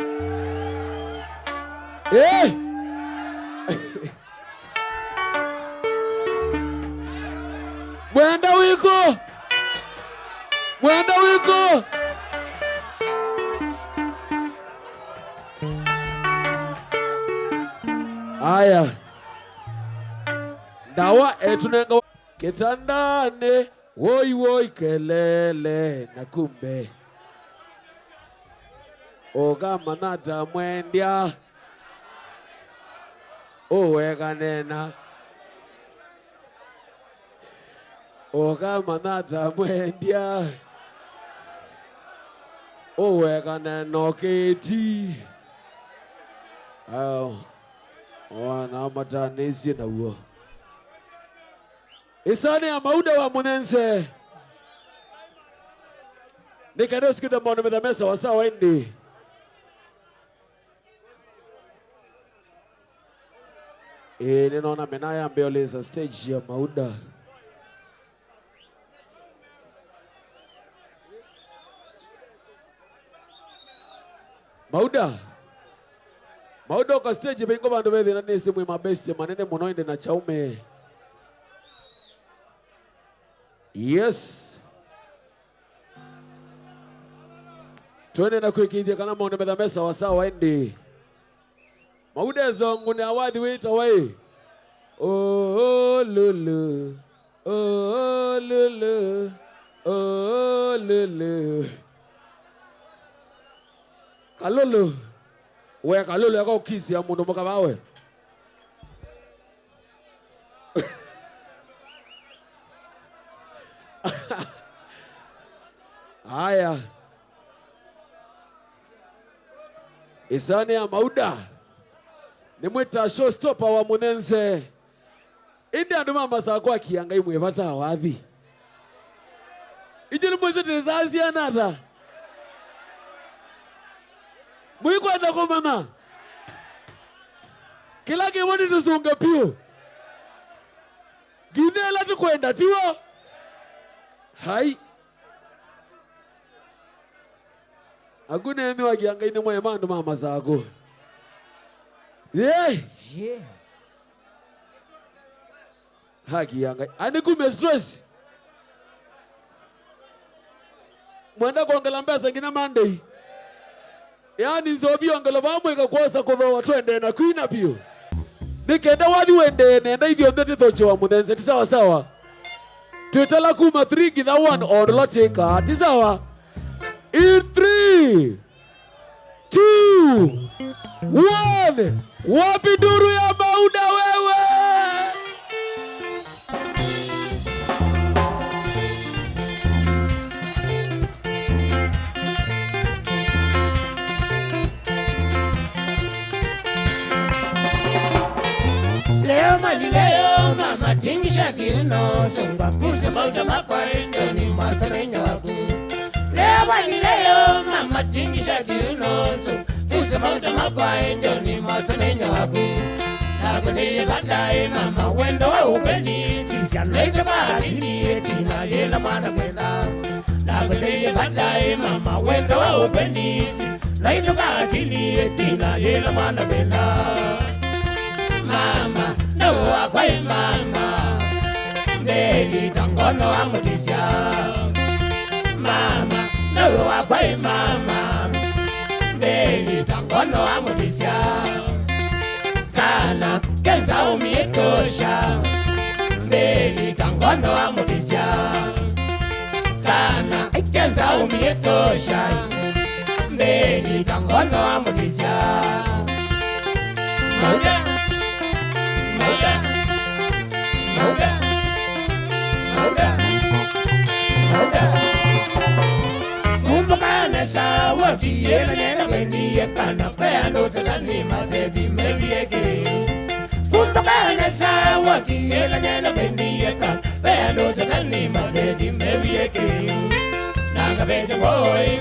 Mwenda wiko. Mwenda wiko. Aya. Dawa etunenga kitandane. Woi woi kelele na kumbe oga manata mwendia owega nena oga manata mwendia owega nena keti wana matanesi na uo Isani ya Mauda wa Munense. Nikado sikida mwana medamesa wasawa indi. Ninaona menaya mbeoleza stage ya Mauda. Mauda kwa stage bengo bandu bethi nanisi mwi mabesti manene munoinde na chaume. Yes. Tuende na kuikidia kana maone medamesa wasawa indi. Mauda zongu ni awadhi wita wai. Oh lulu. Oh lulu. Oh lulu. Kalulu. We kalulu yako kisi ya mundu mboka bawe. Aya. Isani ya Mauda. Nimwita showstopper wa Munense. Indi anduma masakwa kianga imwe vata awadhi. Ijili mweze tezazi ya nata. Mwiko anda kumana. Kila kimoni tusunga piyo. Ginela tukwenda tiwa. Hai. Agune emi wakianga ine mwe mandu mama zako. Yeah. Haki yanga. Anikume stress. Mwenda kuongela mbesa ngina Monday. Yani nzobi ongela vamwe kakwosa kuvawa twende na kuina piyo. Nikenda wadi wende nenda hivyo ndete thoche wa Munense. Tisawa sawa. Tutala kuma 3 githa 1 on lotika. Tisawa. In 3, 2, 1. Wapi duru ya Mauda wewe? mali leo mama tingisha kiuno songa kuze mauta makwaendo ni masana nyaku leo mali leo mama tingisha kiuno songa kuze mauta makwaendo ni masana nyaku Naguni badai mama wendo wa upeni sisi anaita bahini tina yela mwana kwenda Naguni badai mama wendo wa upeni naita bahini tina yela mwana kwenda Mama no akwai mama Meli tangono amutisha Mama no akwai mama Meli tangono amutisha Kana kenza umietosha Meli tangono amutisha Kana kenza umietosha Meli tangono amutisha Mauda Mauda Mauda Mauda Mauda Kumbukana sawa kiyela nena wendiye kana peando telani madevi meviege Kumbukana sawa kiyela nena wendiye kana peando telani madevi meviege Nanga vete woy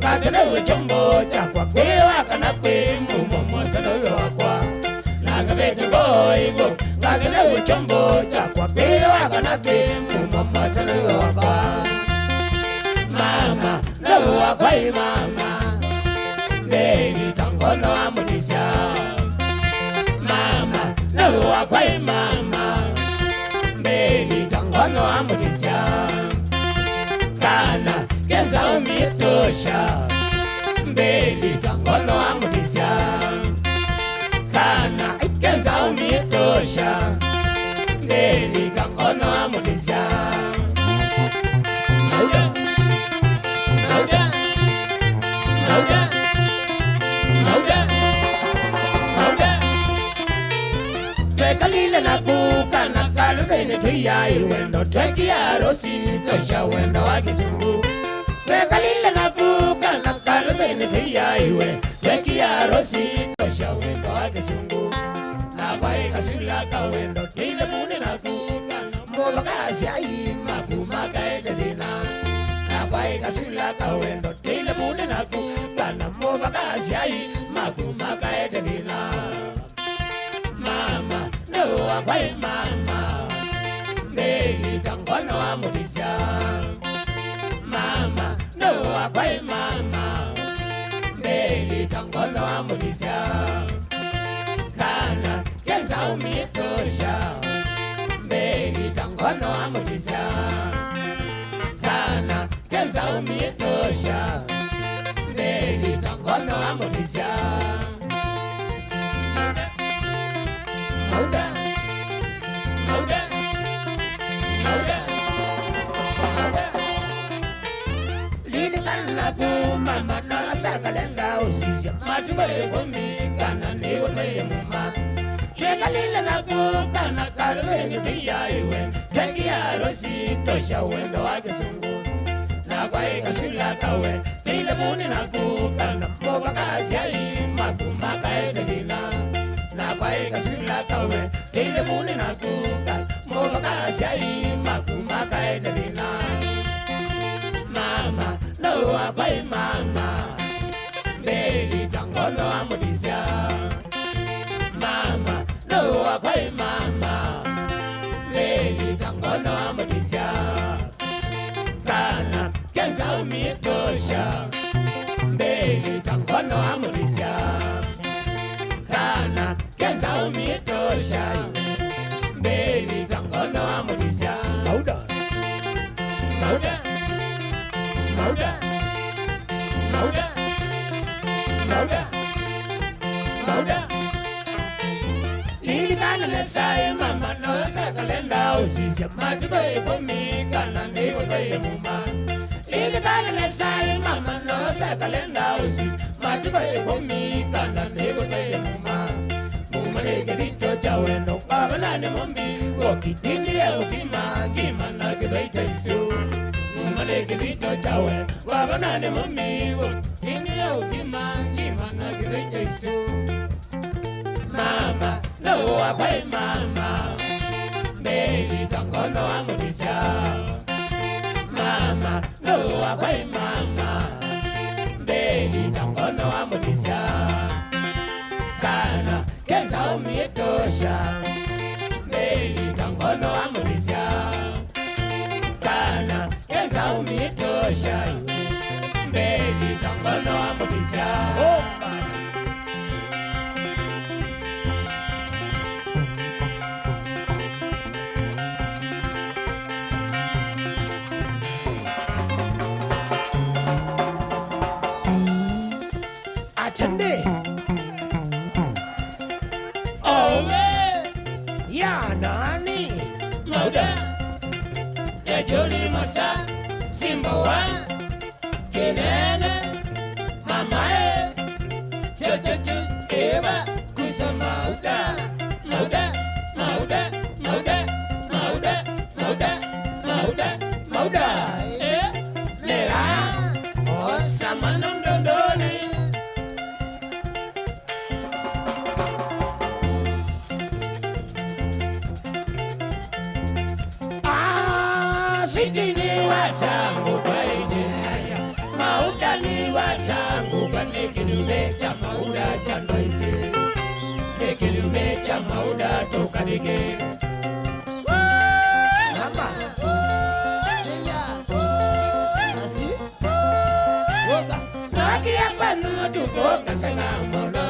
Katana uchombo chakwa kwewa kana kwe Mumomo sano wakwa Nanga vete woy Katana uchombo chakwa kwewa kana kwe Mumomo sano wakwa Mama, no akwai mama Meli tangono amutisha Mama, no akwai mama Meli tangono amutisha Kana, kenza umietosha Meli tangono amutisha Kana, kenza umietosha Meli tangono amutisha Mauda Mauda, Mauda, Mauda, Mauda. Twekalile na kuka na kalu zene tuya iwendo tweki ya rosi tosha wendo wakisungu. Twekalile na kuka na kalu zene tuya iwe tweki ya rosi tosha wendo wakisungu. Na kwa eka sila ka wendo tile mune na kuka mboba kasi ayi makumaka ededina. Nakwai kasila kawendo tile mune naku kana mova kasi ai makuma kaedevina Mama no akwai mama Meli tangono amutisha Mama no akwai mama Meli tangono amutisha Kana kenza umietosha Meli tangono amutisha Kana kenza umietosha Meli tangono amutisha Mauda Mauda Mauda Mauda Lili kana ku mama na sakalenda usisya Matuba ekomi kana nigo teye muma Cheka lila na ku kana kalu zenyu biya iwe Teki ya rosi tosha wendo wake sungu Na kwa eka sila kawe Tile muni na kuka na mboga kasi ai Makumaka edezina Na kwa eka sila kawe Tile muni na kuka Mboga kasi ai Makumaka edezina Mama No akwai mama Meli tangono amutisha Mama No akwai mama Meli tangono amutisha Kana kenza umietosha Meli tangono amutisha Kana kenza umietosha Meli tangono amutisha Mauda Mauda Mauda Mauda Mauda Mauda Lili kana nesai mama no sakalenda usisya Matuko ekomi kana nigo toye muma Lili kana nesai mama no sakalenda usi Matuko ekomi kana nigo toye muma Muma neke vito cha wendo Kabanane mombi Wakitindi ya ukima Kima na kidoita isu Muma neke vito cha wendo Kabanane mombi Wakitindi ya ukima Kima na kidoita isu Mama, no, akwai mama wa kwa mama mbeli tangono wa mudisha kana kenza umietosha mbeli tangono wa mudisha kana kenza umietosha mbeli tangono wa mudisha Chande Owe Ya nani Mauda Ya Joli Masa Simbawa Kenene Mamae Chochocho Eva Kusa Mauda Mauda Mauda Mauda Mauda Mauda Mauda Mauda Lera Osamanong Dondoni Sikini watangu kwa ine Mauda ni watangu kwa nekilume cha mauda cha noise Nekilume cha mauda toka nige Mama Lagi ya panu tuko kasenga mono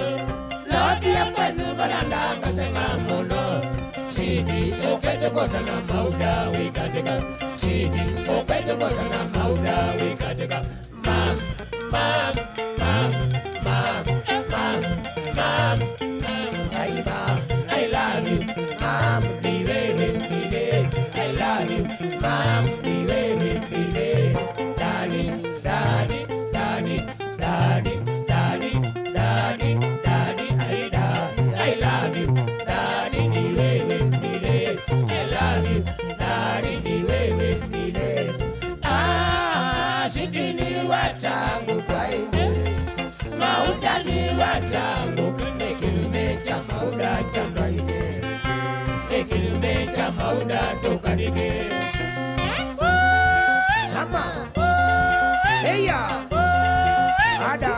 Lagi ya panu balanda kasenga mono Sidi okete kota na mauda wikateka Sidi okete kota na mauda wikateka Mam, mam, mam, mam, mam, mam, hey mam, I love you Mam, I love you Mam, Daddy, daddy, daddy, daddy, daddy, daddy, daddy, I love you Daddy, I love you, Daddy, Sikini watangu kwa ine Mauda ni watangu Nekilume cha mauda chanda ije Nekilume cha mauda toka nige Hama Heya Ada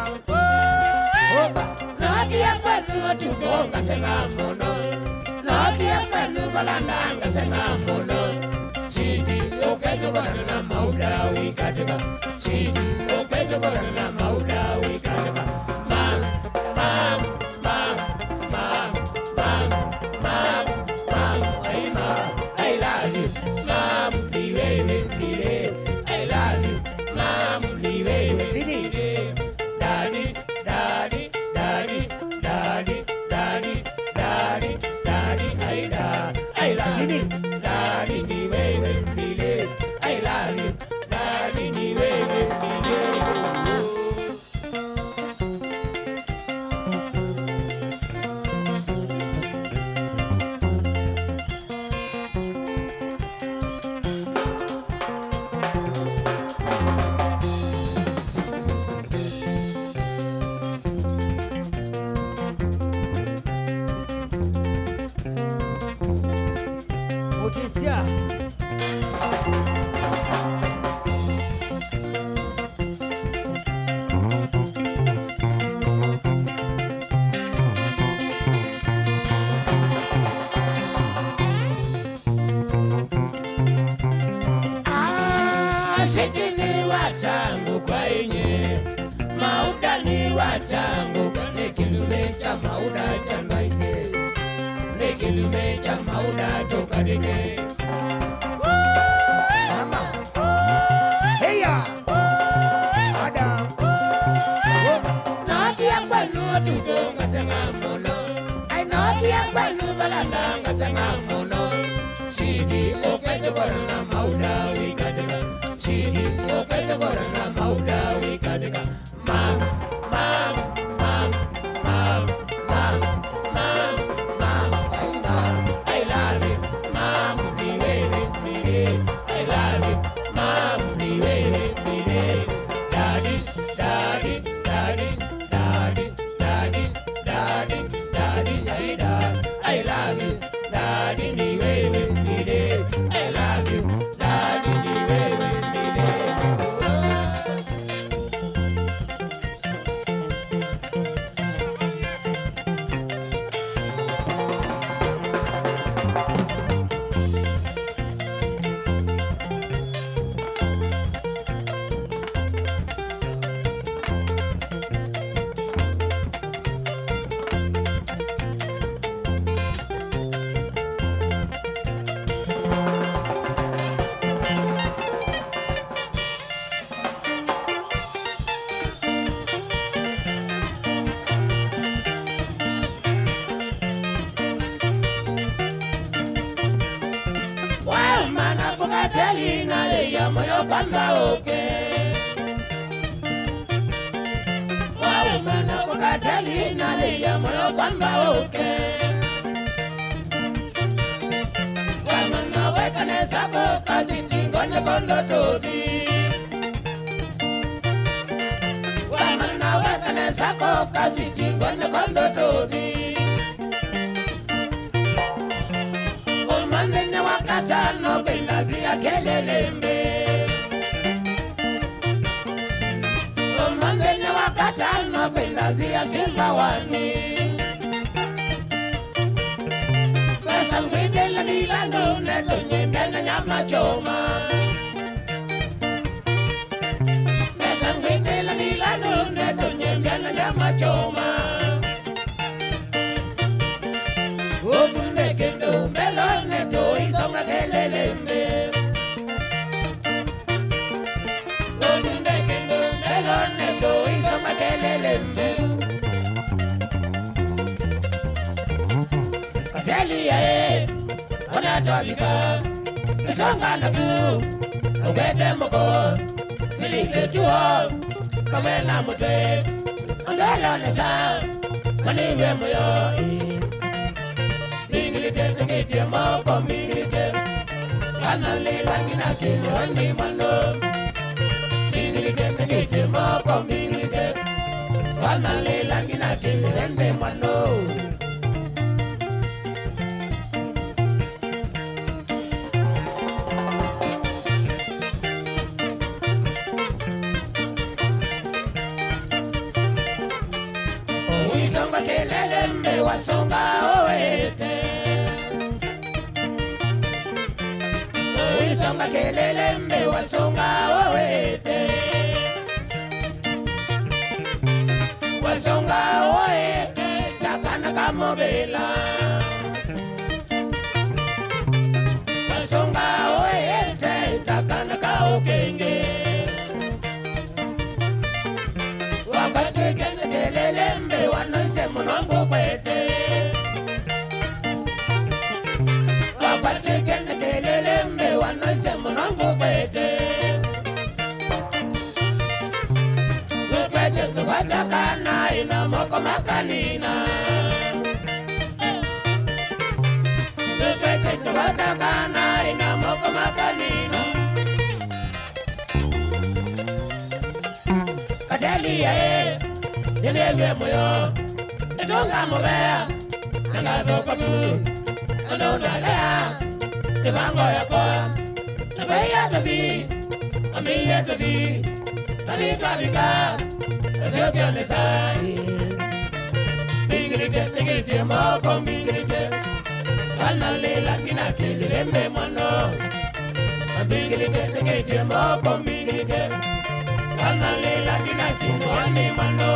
Oba Naki ya penu watuko kasenga mono Naki ya penu balanda kasenga mono Sidi oketo na mauda wikateka Sidi oketo na mauda wikateka Mam, mam, mam, mam, mam, mam, mam, hey mam, I love you Mam, I love you Mam, Daddy, daddy, daddy, daddy, daddy, daddy, daddy, I love you Daddy, I love you, Daddy, Odisha. Sikini watangu kwa inye Mauda ni watangu Nekilume cha mauda chanda ije Nekilume cha mauda toka nige Mama Heya Ada Naki ya kwenu tuko ngasenga mono Ay naki ya kwenu balanda ngasenga mono Sidi okete na mauda wikateka Sidi okete na mauda wikateka Mam, mam, mam, mam, mam, mam, mam, I love you Mam, I love you Mam, Daddy, daddy, daddy, daddy, daddy, daddy, daddy, I love you Daddy, I love you Daddy, Katelina ya moyo kwamba oke. Wawe mana kwa Katelina ya moyo kwamba oke. Wamana weka nesako kazi jingone kondo tozi. Wamana weka nesako kazi jingone kondo tozi. Omandene wakatano kendazi ya kelelembe. Omandene wakatano kendazi ya simbawani. Besangwide la nilano neto nyembe na nyama choma. Besangwide la nilano neto nyembe na nyama choma. Ogunde kendo melone to isonga kelelembe. Ogunde kendo melone to isonga kelelembe. Kadelia ona dobika isonga nagu ogede moko milike juo kamena mutwe ondala nesa maniwe moyo. Ngiti moko mingilite Kanale langina kini wani mano Ngiti moko mingilite Kanale langina kini wani mano. Uisonga telelembe wasonga oete. Songa kelelembe wasonga oete. Wasonga oete takana kamobela. Wasonga oete takana kaokenge. Wakati kelelembe wanoise monongo kwete. Wakati kelelembe wanoise monongo kwete. Wekwete tukatakana ina moko makanina. Wekwete tukatakana ina moko makanina. Kadelia nilewe moyo Nidunga mubea Nangazo kapu Anona lea Nivango ya kwa Nabaya tazi Amiya tazi Tazi tabika Asyokia nesai Bingilite Nikiti moko bingilite Kanalila kina kililembe mano Bingilite Nikiti moko bingilite Kanalila kina sinuani mano.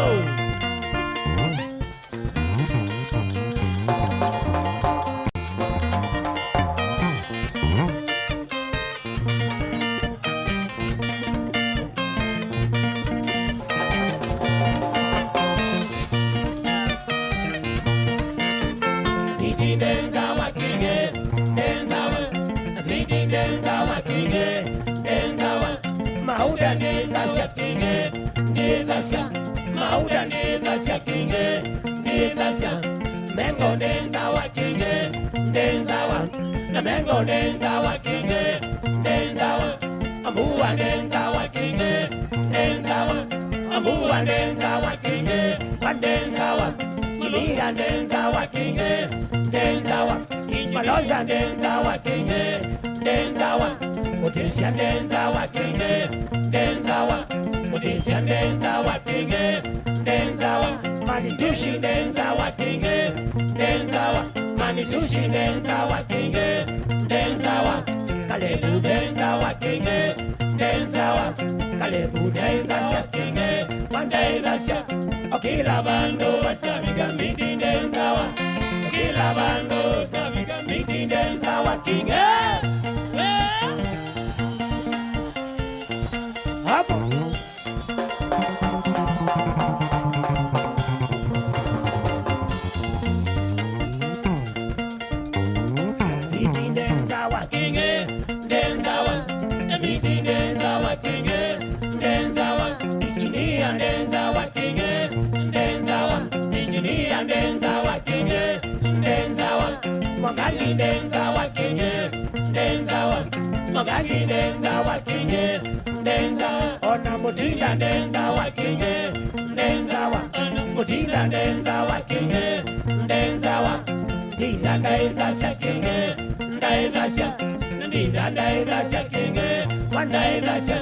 Mauda nenza kinge, nenza mengo nenza wa kinge, nenza wa na mengo nenza wa kinge, nenza wa amua nenza wa kinge, nenza wa amua nenza wa kinge, nenza wa ilia nenza wa kinge, nenza wa malonza nenza wa kinge, nenza wa utisia nenza wa kinge, nenza wa utisia nenza wa kinge. Denzawa, manitushi denzawa kinge. Denzawa, manitushi denzawa kinge. Denzawa, kalebu denzawa kinge. Denzawa, kalebu denzawa kinge. Mandezasya, okila bando watamiga miti denzawa. Okila bando watamiga miti denzawa kinge. Hapo. Denzawa Mogangi denza wa kinye denza wa Mogangi denza wa kinye denza ona mutinda denza wa kinye denza wa mutinda denza wa kinye denza wa dinda denza sha kinye denza sha dinda denza sha kinye wanda sha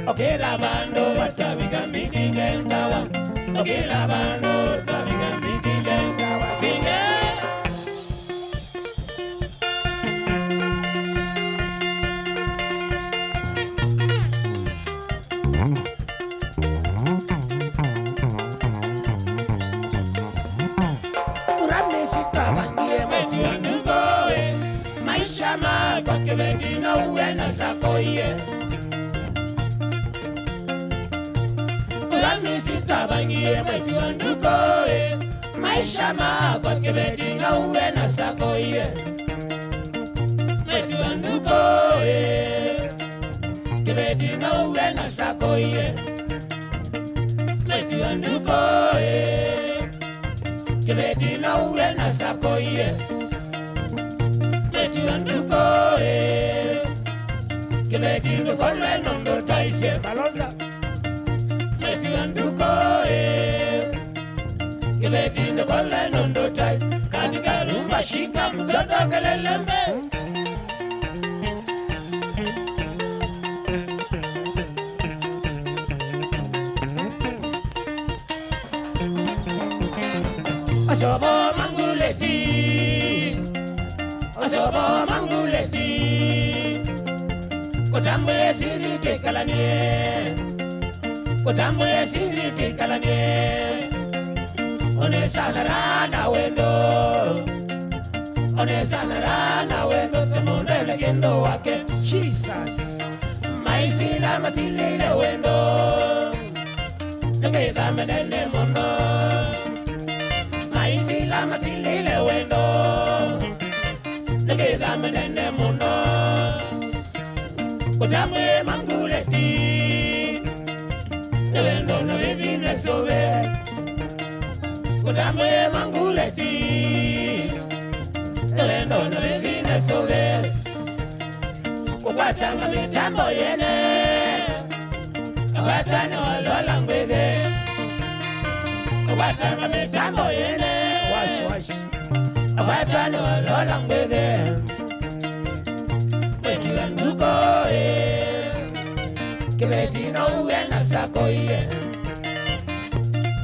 okela bando watabiga miki denza wa okela bando watabiga miki denza wa kinye Sakoye Urami sitabangie mwetuanduko maisha mako kibedi na uwe na sakoye mwetuanduko kibedi na uwe na sakoye mwetuanduko kibedi na uwe na sakoye mwetuanduko Kibedi no kolle nondo taise balonza Meti anduko Kibedi no kolle nondo tai Katika rumba shika mtoto kelelembe Asobo manguleti Asobo manguleti Kotamwe siri ke kalanie Kotamwe siri ke kalanie One salara na wendo One salara na wendo Temunde legendo wake Jesus Maisila masili le wendo Nengeda menene mono Maisila masili le wendo Nengeda menene mono Kotamwe manguleti Nevendo na vivine sobe Kotamwe manguleti Nevendo na vivine sobe Kukwatanga mitambo yene Kukwatana walola ngweze Kukwatanga mitambo yene Wash wash Kukwatana walola ngweze Mwetuanduko Kibedi no uwe na sakoye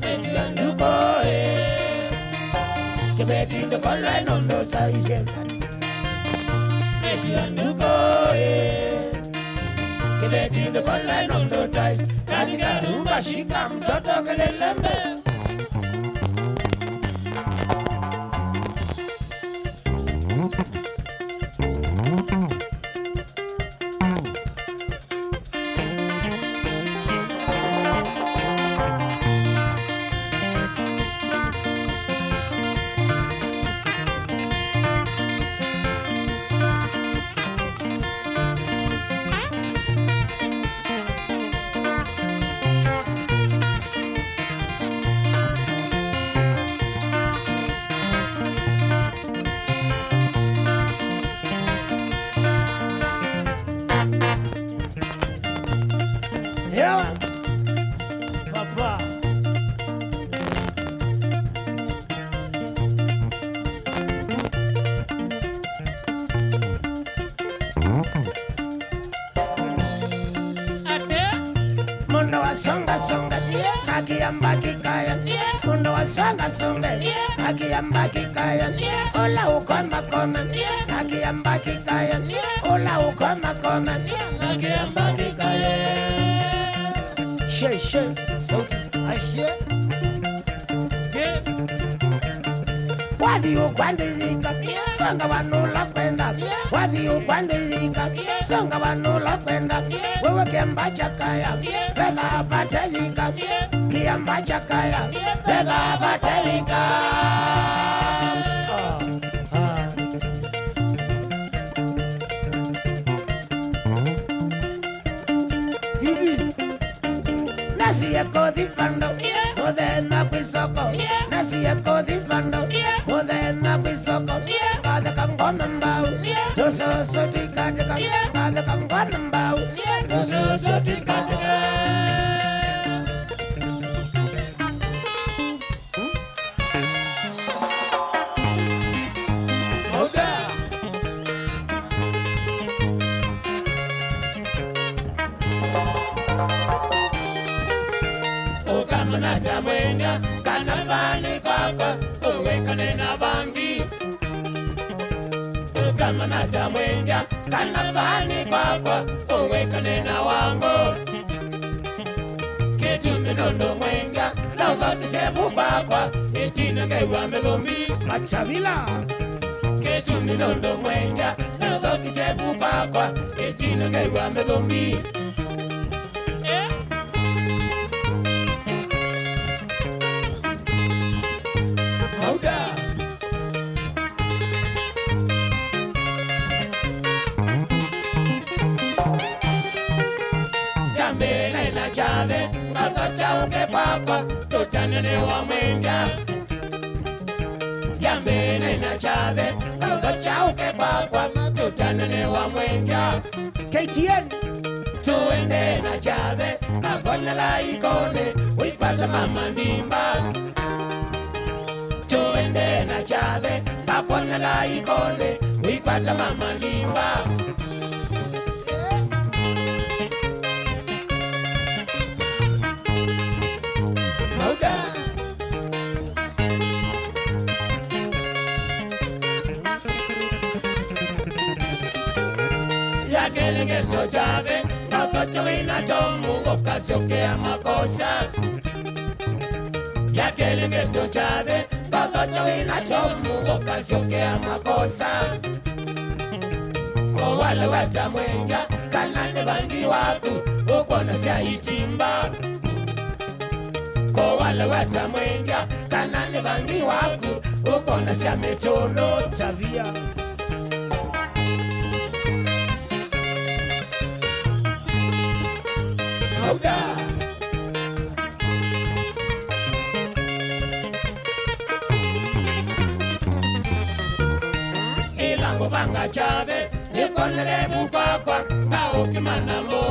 Mwetuanduko Kibedi no kolle nondo saise Mwetuanduko Kibedi no kolle nondo tai Katika rumba shika mtoto kelelembe Papa Mundo wa songa songa Kakiamba kikaya Mundo wa songa songa Kakiamba kikaya Ola ukoma koma Kakiamba kikaya Ola ukoma koma Kakiamba kikaya She sauti Ashe Wadi ukwandizika Songa wanula kwenda Wadi ukwandizika Songa wanula kwenda Wewe kiamba chakaya Pega apatelika Kiamba chakaya Pega apatelika Nasi ya kodhi pando Modena kwisoko Nasi ya kodhi pando Modena kwisoko Kada kangome so tika tika ada kang bau so tika tika Okamana mwenda kana bani kwakwa uwekane na bangi Okamana mwenda kana bani kwakwa uwekane na wango Kejumi nondo mwenda na udhati sebu kwakwa Etina kaiwa megombi Machavila Kejumi nondo mwenda na udhati sebu kwakwa Etina kaiwa megombi Chave, mata chao que papa, tu chanene wa mwenda. Yambe na chave, mata chao que papa, tu chanene wa mwenda. KTN, tu ende na chave, na kona la ikone, uipata mama ndimba. Tu ende na chave, na kona la ikone, uipata mama ndimba. Geto chave, makocho ina tomu, ocasio que ama cosa. Ya que le geto chave, makocho ina tomu, ocasio que ama cosa. Kowale wacha mwenja, kanane bangi waku, ukona sia ichimba. Kowale wacha mwenja, kanane bangi waku, ukona sia mechono chavia. Ilango banga chave, ikonere bukakwa, kao kimana mo.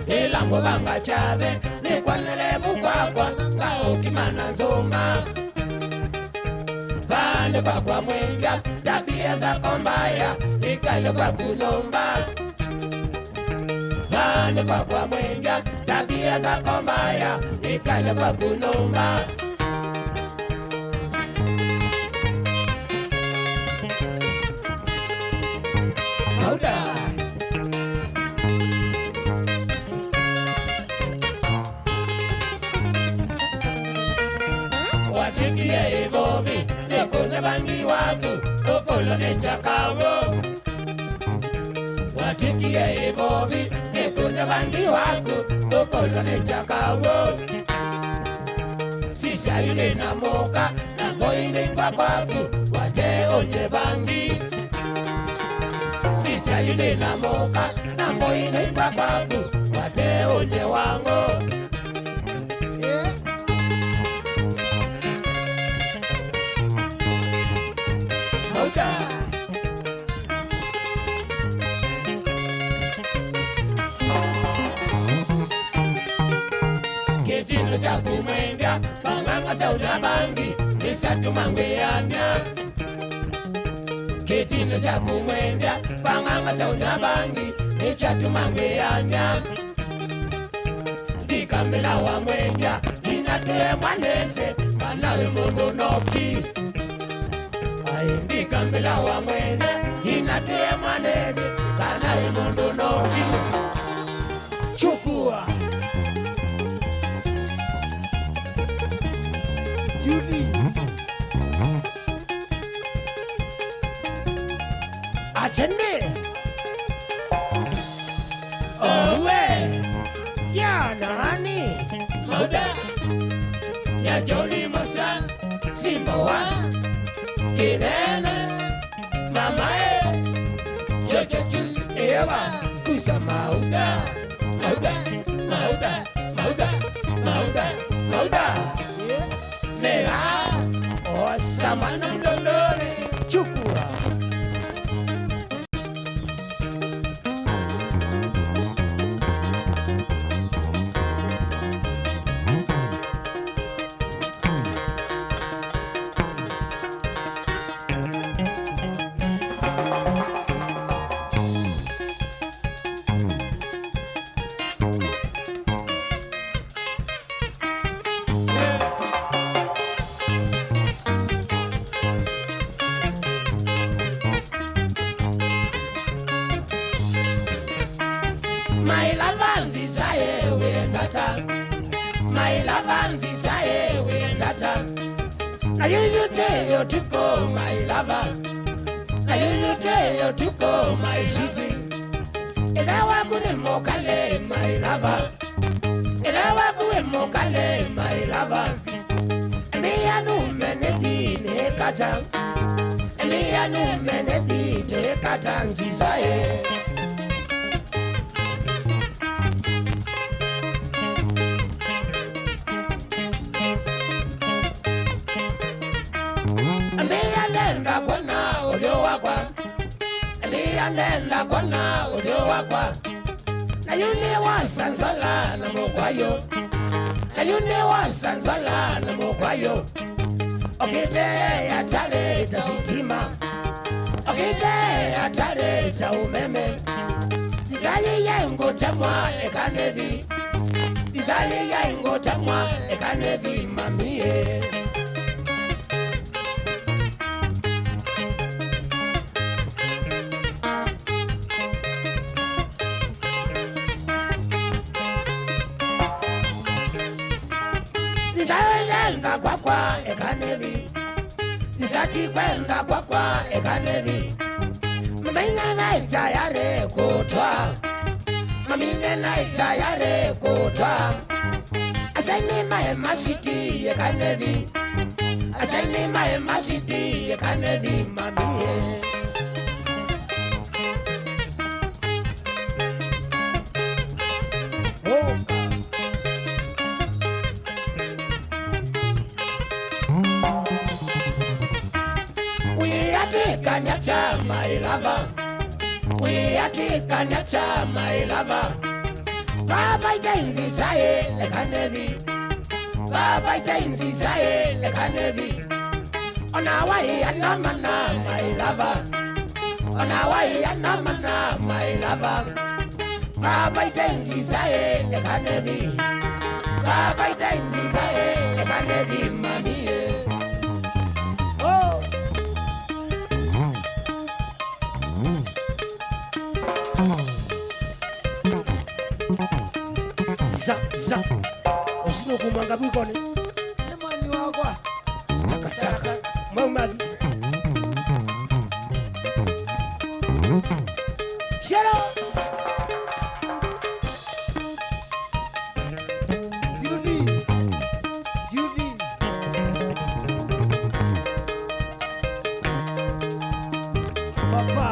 Ilango banga chave, ikonere bukakwa, kao kimana zoma. Vande kwa mwenga, tabia za kombaya, ikale kwa kulomba. Vande kwa mwenga, tabia za kombaya, ikale kwa kulomba. Watikie ibobi, nikune bangi watu, ukolo ne chakawo. Watikie ibobi, nikune bangi watu, ukolo ne chakawo. Sisa yule na moka, na moinde kwa kwaku, wate onye bangi. Sisa yule na moka, na moinde kwa kwaku, wate onye wango. Ketino cha kumwenga, panganga sauna bangi, nisatu mangweanya. Ketino cha kumwenga, panganga sauna bangi, nisatu mangweanya. Dikamela wa mwenga, inatue mwanese, manawe mundo noki. Dikamela wa mwenga, inatue mwanese, manawe mundo noki. Chukua Judy Achende Owe Ya nani Moda Ya Joli Masa Simbawa Kirena Mamae Jojoju Ewa Kusa Mauda Mauda Mauda Mauda Mauda Mauda Nera Osamana Dondore Chukua you tell you to go, my lover. Now you tell you to go, my sweetie. Ilawa kune mokale, my lover. Ilawa kune mokale, my lover. Emianu menedi ne kata. Emianu menedi te kata nzizae. Emianenda kona ojo wakwa. Emianenda kona ojo wakwa. Na yune wasanzala na mokwayo. Na yune wasanzala na mokwayo. Okite atare ta sitima. Okite atare ta umeme. Isaye yengo tamwa ekanedi. Isaye yengo tamwa ekanedi mamie. Kwenda kwa ekanedi. Disati kwenda kwa ekanedi. Mamine na itayare kutwa. Mamine na itayare kutwa. Asaini mahema siti ekanedi. Asaini mahema siti ekanedi mamie. Kanyata, my lover. We are taking Kanyata, my lover. Baba Daisy Saye, the Kennedy. Baba Daisy Saye, the Kennedy. On our way, and Namana, my lover. On our way, and Namana, my lover. Baba Daisy Saye, the Kennedy. Baba Daisy Saye, the Kennedy, mommy. Oh. Za osino kumanga bukone nemani wakwa chaka mamazi shero Judy papa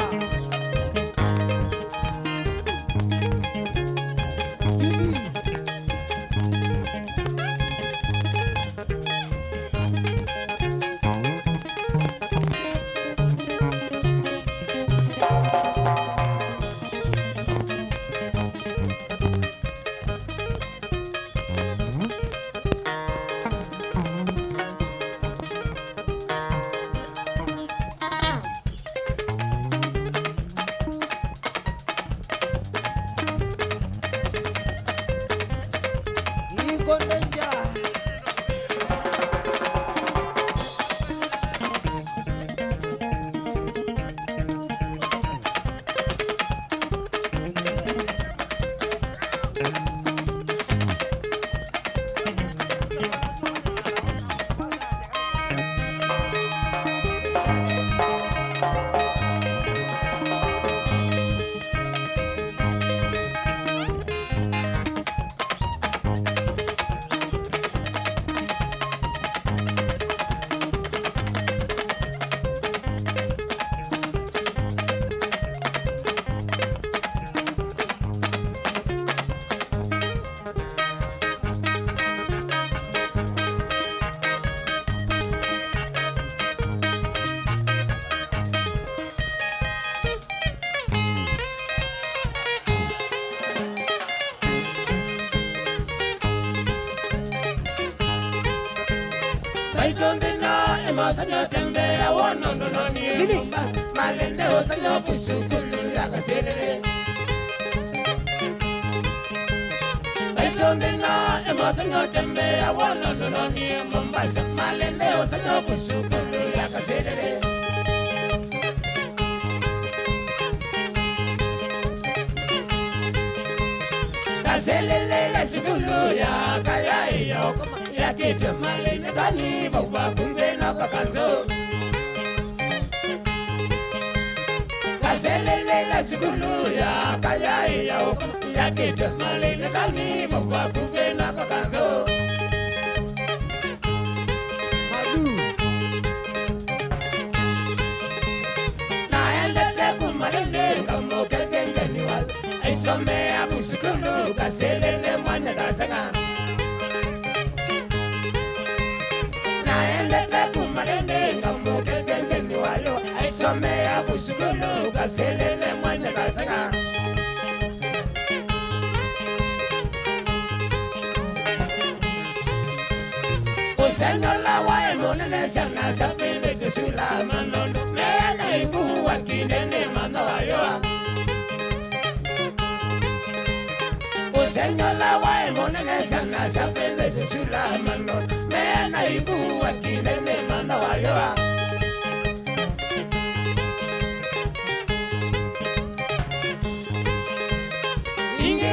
Sanyo tembe ya wono no ni Mombas malende o sanyo kusukulu ya kasele Ai donde na emo sanyo tembe ya wono no ni Mombas malende o sanyo kusukulu ya kasele Kasele la sikulu ya kaya iyo ya kitu malende tani baba kumbe na na kakanzo kaselele la sikulu ya kaya ya kete male ne kani mwa kupe na kakanzo madu na ende te kumale ne kamo kenge ni wal aisome abu sikulu kaselele mwanya kasanga Some abusukulu kaselele mwanya kasanga Usenyola wa emonene sana sapele kusula manondo Mena iku wakinene mano ayoa Usenyola wa emonene sana sapele kusula manondo Mena iku wakinene mano ayoa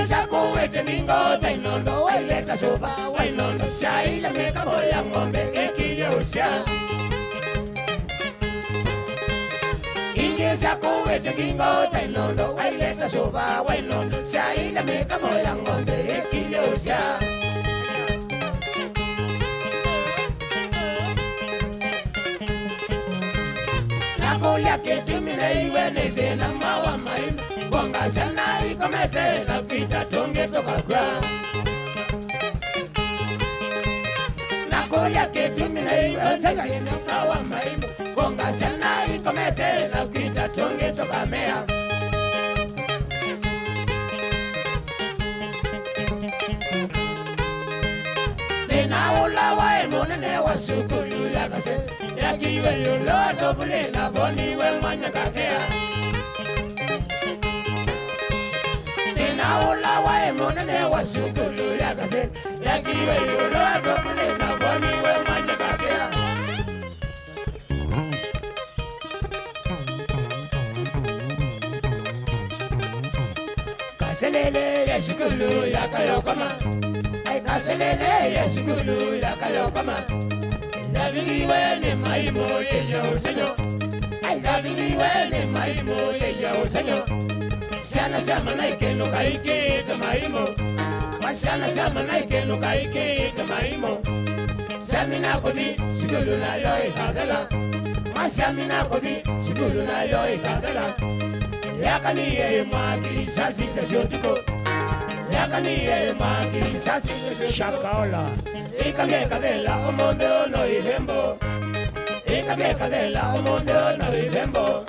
Sako wete mingo tainondo waileta sopa wainondo shaila meka moya ngombe ekile usha Inge sako wete mingo tainondo waileta sopa wainondo shaila meka moya ngombe ekile usha Nakolia ketumina iwe nevena mawa maima Bonga sana ikomete na kita tonge toka kwa Nakolia ketumina iwe tega ina mawa maima Bonga sana ikomete na kita tonge toka mea Tena ula wa emonene wa sukulu ya kase Ya kiwe yulo topule na boni we manya kakea Ula wa emonene wa sukulu ya kase Ya kiwe yulo topule na boni we manya kakea Kaselele ya sukulu ya kayokama Ay kaselele ya sukulu ya kayokama Daviliwe ne maimo yeya usenyo Ay daviliwe ne maimo yeya usenyo Sana sama na ikeno kaike tamaimo Masana sama na ikeno kaike tamaimo Samina kodi sukulu na yo ikagala Masamina kodi sukulu na yo ikagala Yakani ye magi sasi tasyotuko Yakani ye magi sasi tasyotuko Shakaola Ikabye kadela omonde ono ihembo Ikabye kadela omonde ono ihembo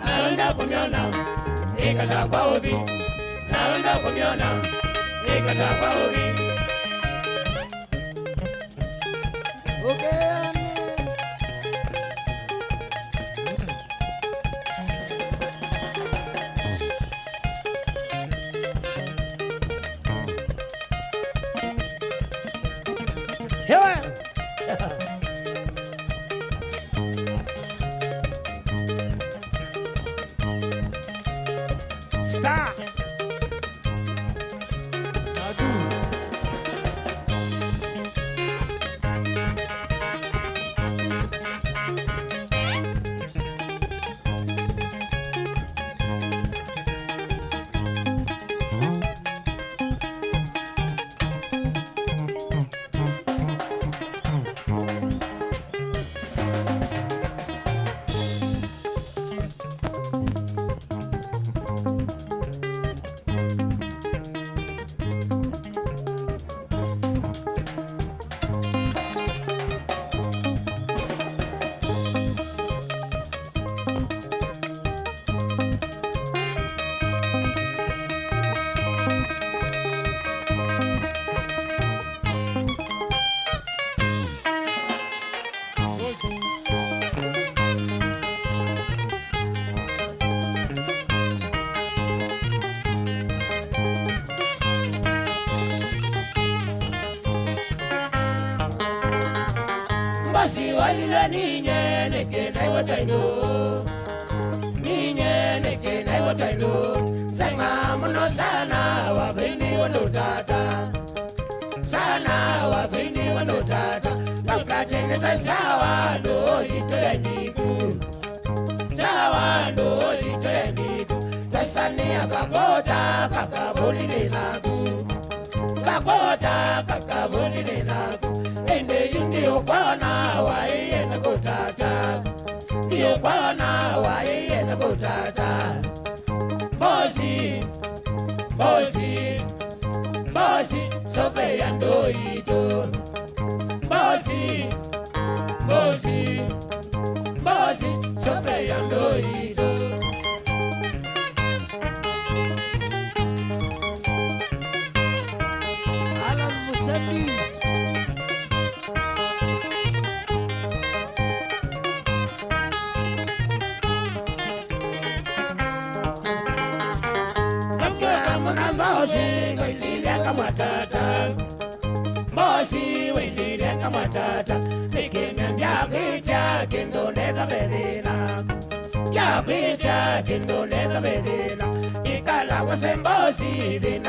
Naonda kumiona Ikata kwa ovi Naonda kumiona Ikata kwa ovi Okay Stop! Basi walila ninye neke na wataino Ninye neke na wataino Sanga muno sana wabini wano tata Sana wabini wano tata Tengeta sawa do itendiku sawa do itendiku tasania kakota kakaboli lenaku ende indio kwana waienda kutata ndio kwana waienda kutata bosi sobe ya ndoito bosi sobe ya ndoito Alan Musebi. Bosi wililia kama tata Bosi wililia kama tata Nikimya njakicha kindoneka bedina Njakicha kindoneka bedina Ikala kwa sembosi dina